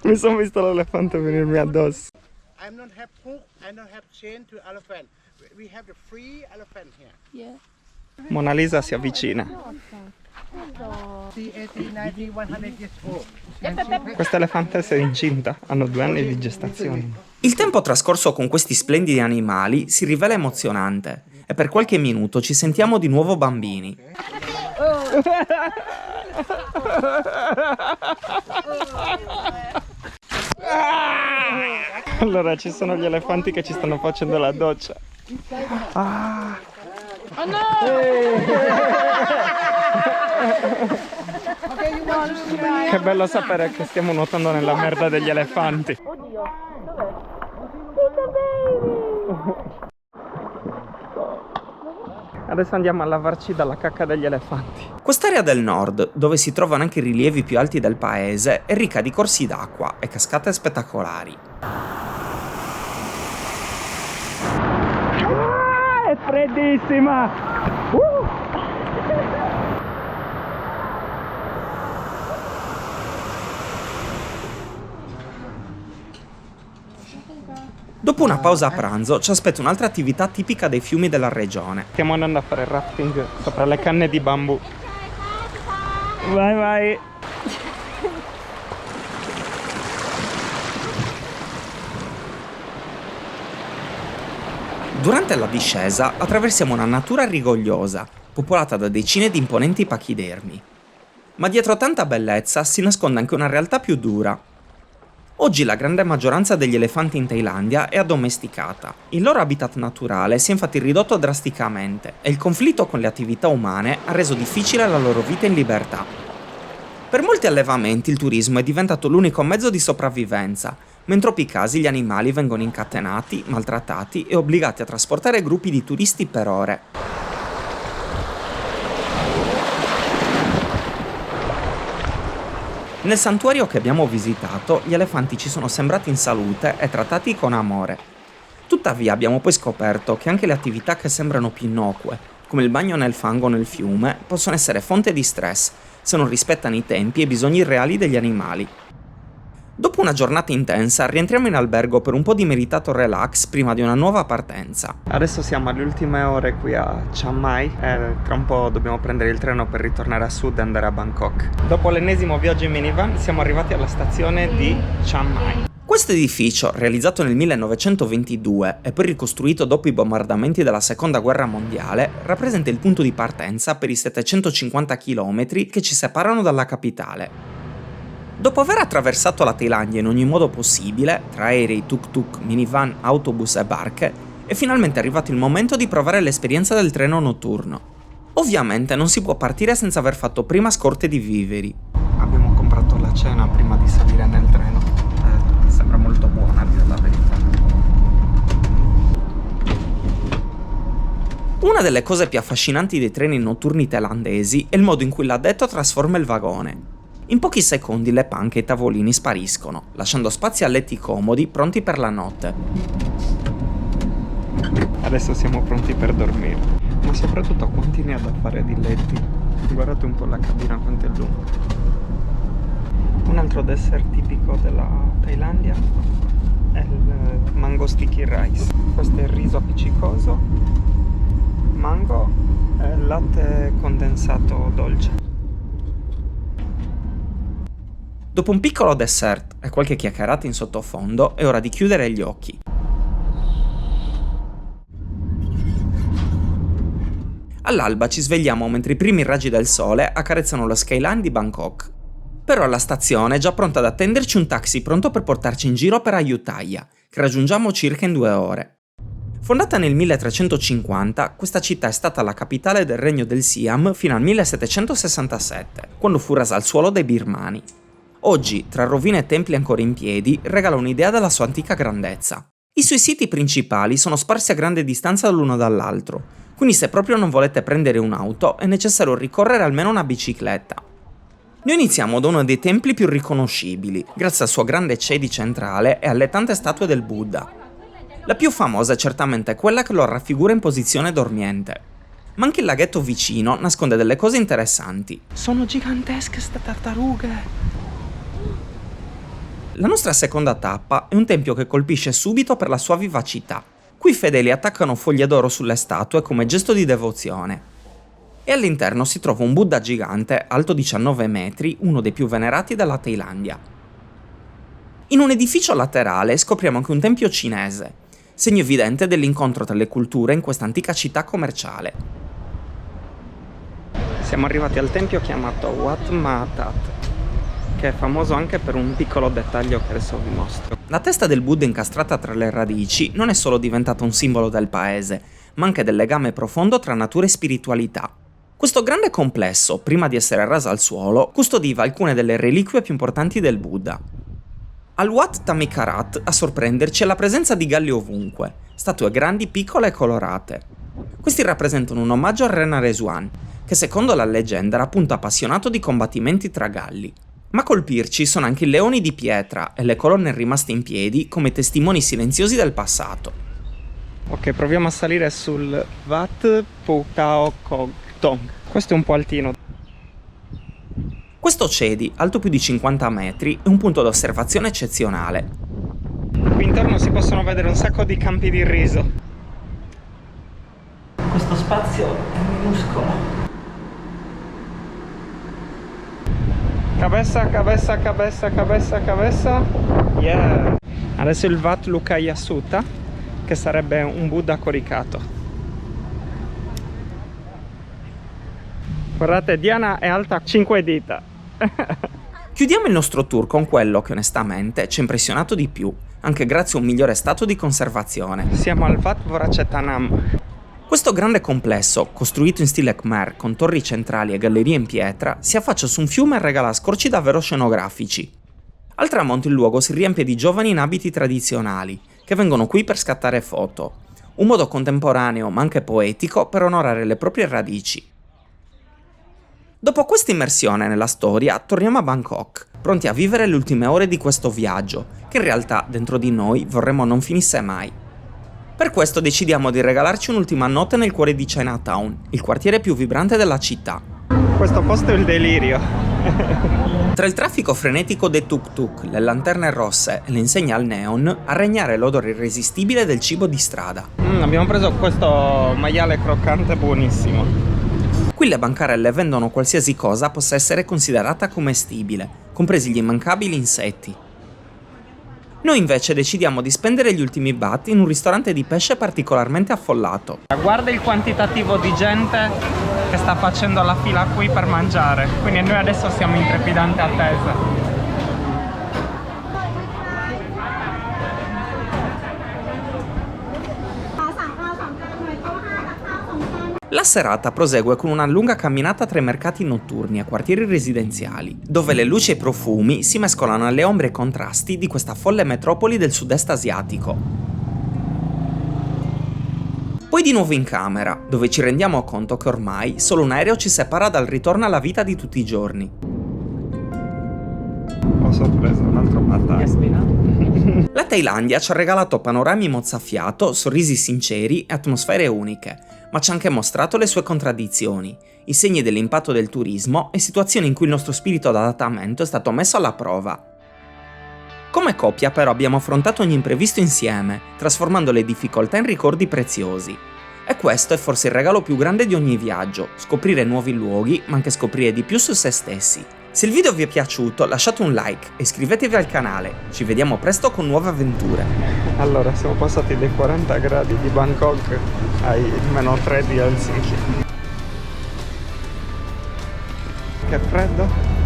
Mi sono visto l'elefante venirmi addosso. I don't have hook, I don't have chain to elephant. We have the free elephant here. Yeah. Mona Lisa si avvicina. 80, 90, 100 years old. Questa elefantessa è incinta, hanno 2 anni di gestazione. Il tempo trascorso con questi splendidi animali si rivela emozionante e per qualche minuto ci sentiamo di nuovo bambini. Allora, ci sono gli elefanti che ci stanno facendo la doccia. Oh no! Che bello sapere che stiamo nuotando nella merda degli elefanti. Oddio, dov'è? Baby! Adesso andiamo a lavarci dalla cacca degli elefanti. Quest'area del nord, dove si trovano anche i rilievi più alti del paese, è ricca di corsi d'acqua e cascate spettacolari. È freddissima! Dopo una pausa a pranzo ci aspetta un'altra attività tipica dei fiumi della regione. Stiamo andando a fare rafting sopra le canne di bambù. Vai! Durante la discesa attraversiamo una natura rigogliosa, popolata da decine di imponenti pachidermi. Ma dietro tanta bellezza si nasconde anche una realtà più dura. Oggi la grande maggioranza degli elefanti in Thailandia è addomesticata. Il loro habitat naturale si è infatti ridotto drasticamente e il conflitto con le attività umane ha reso difficile la loro vita in libertà. Per molti allevamenti il turismo è diventato l'unico mezzo di sopravvivenza, ma in troppi casi gli animali vengono incatenati, maltrattati e obbligati a trasportare gruppi di turisti per ore. Nel santuario che abbiamo visitato, gli elefanti ci sono sembrati in salute e trattati con amore. Tuttavia abbiamo poi scoperto che anche le attività che sembrano più innocue, come il bagno nel fango nel fiume, possono essere fonte di stress se non rispettano i tempi e i bisogni reali degli animali. Dopo una giornata intensa, rientriamo in albergo per un po' di meritato relax prima di una nuova partenza. Adesso siamo alle ultime ore qui a Chiang Mai e tra un po' dobbiamo prendere il treno per ritornare a sud e andare a Bangkok. Dopo l'ennesimo viaggio in minivan siamo arrivati alla stazione di Chiang Mai. Questo edificio, realizzato nel 1922 e poi ricostruito dopo i bombardamenti della Seconda Guerra Mondiale, rappresenta il punto di partenza per i 750 km che ci separano dalla capitale. Dopo aver attraversato la Thailandia in ogni modo possibile, tra aerei, tuk-tuk, minivan, autobus e barche, è finalmente arrivato il momento di provare l'esperienza del treno notturno. Ovviamente non si può partire senza aver fatto prima scorte di viveri. Abbiamo comprato la cena prima di salire nel treno. Sembra molto buona, a dire la verità. Una delle cose più affascinanti dei treni notturni thailandesi è il modo in cui l'addetto trasforma il vagone. In pochi secondi le panche e i tavolini spariscono, lasciando spazio a letti comodi pronti per la notte. Adesso siamo pronti per dormire. Ma soprattutto quanti ne ha da fare di letti? Guardate un po' la cabina quanto è lunga. Un altro dessert tipico della Thailandia è il mango sticky rice. Questo è il riso appiccicoso, mango e latte condensato dolce. Dopo un piccolo dessert e qualche chiacchierata in sottofondo, è ora di chiudere gli occhi. All'alba ci svegliamo mentre i primi raggi del sole accarezzano lo skyline di Bangkok. Però alla stazione è già pronto ad attenderci un taxi pronto per portarci in giro per Ayutthaya, che raggiungiamo circa in 2 ore. Fondata nel 1350, questa città è stata la capitale del regno del Siam fino al 1767, quando fu rasa al suolo dai birmani. Oggi, tra rovine e templi ancora in piedi, regala un'idea della sua antica grandezza. I suoi siti principali sono sparsi a grande distanza l'uno dall'altro, quindi se proprio non volete prendere un'auto è necessario ricorrere almeno una bicicletta. Noi iniziamo da uno dei templi più riconoscibili, grazie al suo grande cedi centrale e alle tante statue del Buddha. La più famosa è certamente quella che lo raffigura in posizione dormiente. Ma anche il laghetto vicino nasconde delle cose interessanti. Sono gigantesche ste tartarughe! La nostra seconda tappa è un tempio che colpisce subito per la sua vivacità. Qui i fedeli attaccano foglie d'oro sulle statue come gesto di devozione. E all'interno si trova un Buddha gigante, alto 19 metri, uno dei più venerati della Thailandia. In un edificio laterale scopriamo anche un tempio cinese, segno evidente dell'incontro tra le culture in questa antica città commerciale. Siamo arrivati al tempio chiamato Wat Ma Tat, che è famoso anche per un piccolo dettaglio che adesso vi mostro. La testa del Buddha incastrata tra le radici non è solo diventata un simbolo del paese, ma anche del legame profondo tra natura e spiritualità. Questo grande complesso, prima di essere raso al suolo, custodiva alcune delle reliquie più importanti del Buddha. Al Wat Tamikarat a sorprenderci è la presenza di galli ovunque, statue grandi, piccole e colorate. Questi rappresentano un omaggio al re Naresuan, che secondo la leggenda era appunto appassionato di combattimenti tra galli. Ma a colpirci sono anche i leoni di pietra e le colonne rimaste in piedi come testimoni silenziosi del passato. Ok, proviamo a salire sul Wat Phu Tao Kog Tong. Questo è un po' altino. Questo cedi, alto più di 50 metri, è un punto d'osservazione eccezionale. Qui intorno si possono vedere un sacco di campi di riso. Questo spazio è minuscolo. Cabessa, cabessa, cabessa, cabessa, cabessa. Yeah! Adesso il Wat Lukaya Sutta, che sarebbe un Buddha coricato. Guardate, Diana è alta 5 dita. Chiudiamo il nostro tour con quello che onestamente ci ha impressionato di più, anche grazie a un migliore stato di conservazione. Siamo al Wat Varachetanam. Questo grande complesso, costruito in stile Khmer con torri centrali e gallerie in pietra, si affaccia su un fiume e regala scorci davvero scenografici. Al tramonto il luogo si riempie di giovani in abiti tradizionali, che vengono qui per scattare foto, un modo contemporaneo ma anche poetico per onorare le proprie radici. Dopo questa immersione nella storia, torniamo a Bangkok, pronti a vivere le ultime ore di questo viaggio, che in realtà dentro di noi vorremmo non finisse mai. Per questo decidiamo di regalarci un'ultima notte nel cuore di Chinatown, il quartiere più vibrante della città. Questo posto è il delirio. Tra il traffico frenetico dei tuk-tuk, le lanterne rosse e le insegne al neon, a regnare l'odore irresistibile del cibo di strada. Abbiamo preso questo maiale croccante buonissimo. Qui le bancarelle vendono qualsiasi cosa possa essere considerata commestibile, compresi gli immancabili insetti. Noi invece decidiamo di spendere gli ultimi baht in un ristorante di pesce particolarmente affollato. Guarda il quantitativo di gente che sta facendo la fila qui per mangiare, quindi noi adesso siamo in trepidante attesa. La serata prosegue con una lunga camminata tra i mercati notturni e quartieri residenziali, dove le luci e i profumi si mescolano alle ombre e contrasti di questa folle metropoli del sud-est asiatico. Poi di nuovo in camera, dove ci rendiamo conto che ormai solo un aereo ci separa dal ritorno alla vita di tutti i giorni. sorpresa, un altro pad. La Thailandia ci ha regalato panorami mozzafiato, sorrisi sinceri e atmosfere uniche, ma ci ha anche mostrato le sue contraddizioni, i segni dell'impatto del turismo e situazioni in cui il nostro spirito d'adattamento è stato messo alla prova. Come coppia però abbiamo affrontato ogni imprevisto insieme, trasformando le difficoltà in ricordi preziosi. E questo è forse il regalo più grande di ogni viaggio, scoprire nuovi luoghi, ma anche scoprire di più su se stessi. Se il video vi è piaciuto lasciate un like e iscrivetevi al canale, ci vediamo presto con nuove avventure. Allora, siamo passati dai 40 gradi di Bangkok ai -3 di Helsinki. Che freddo!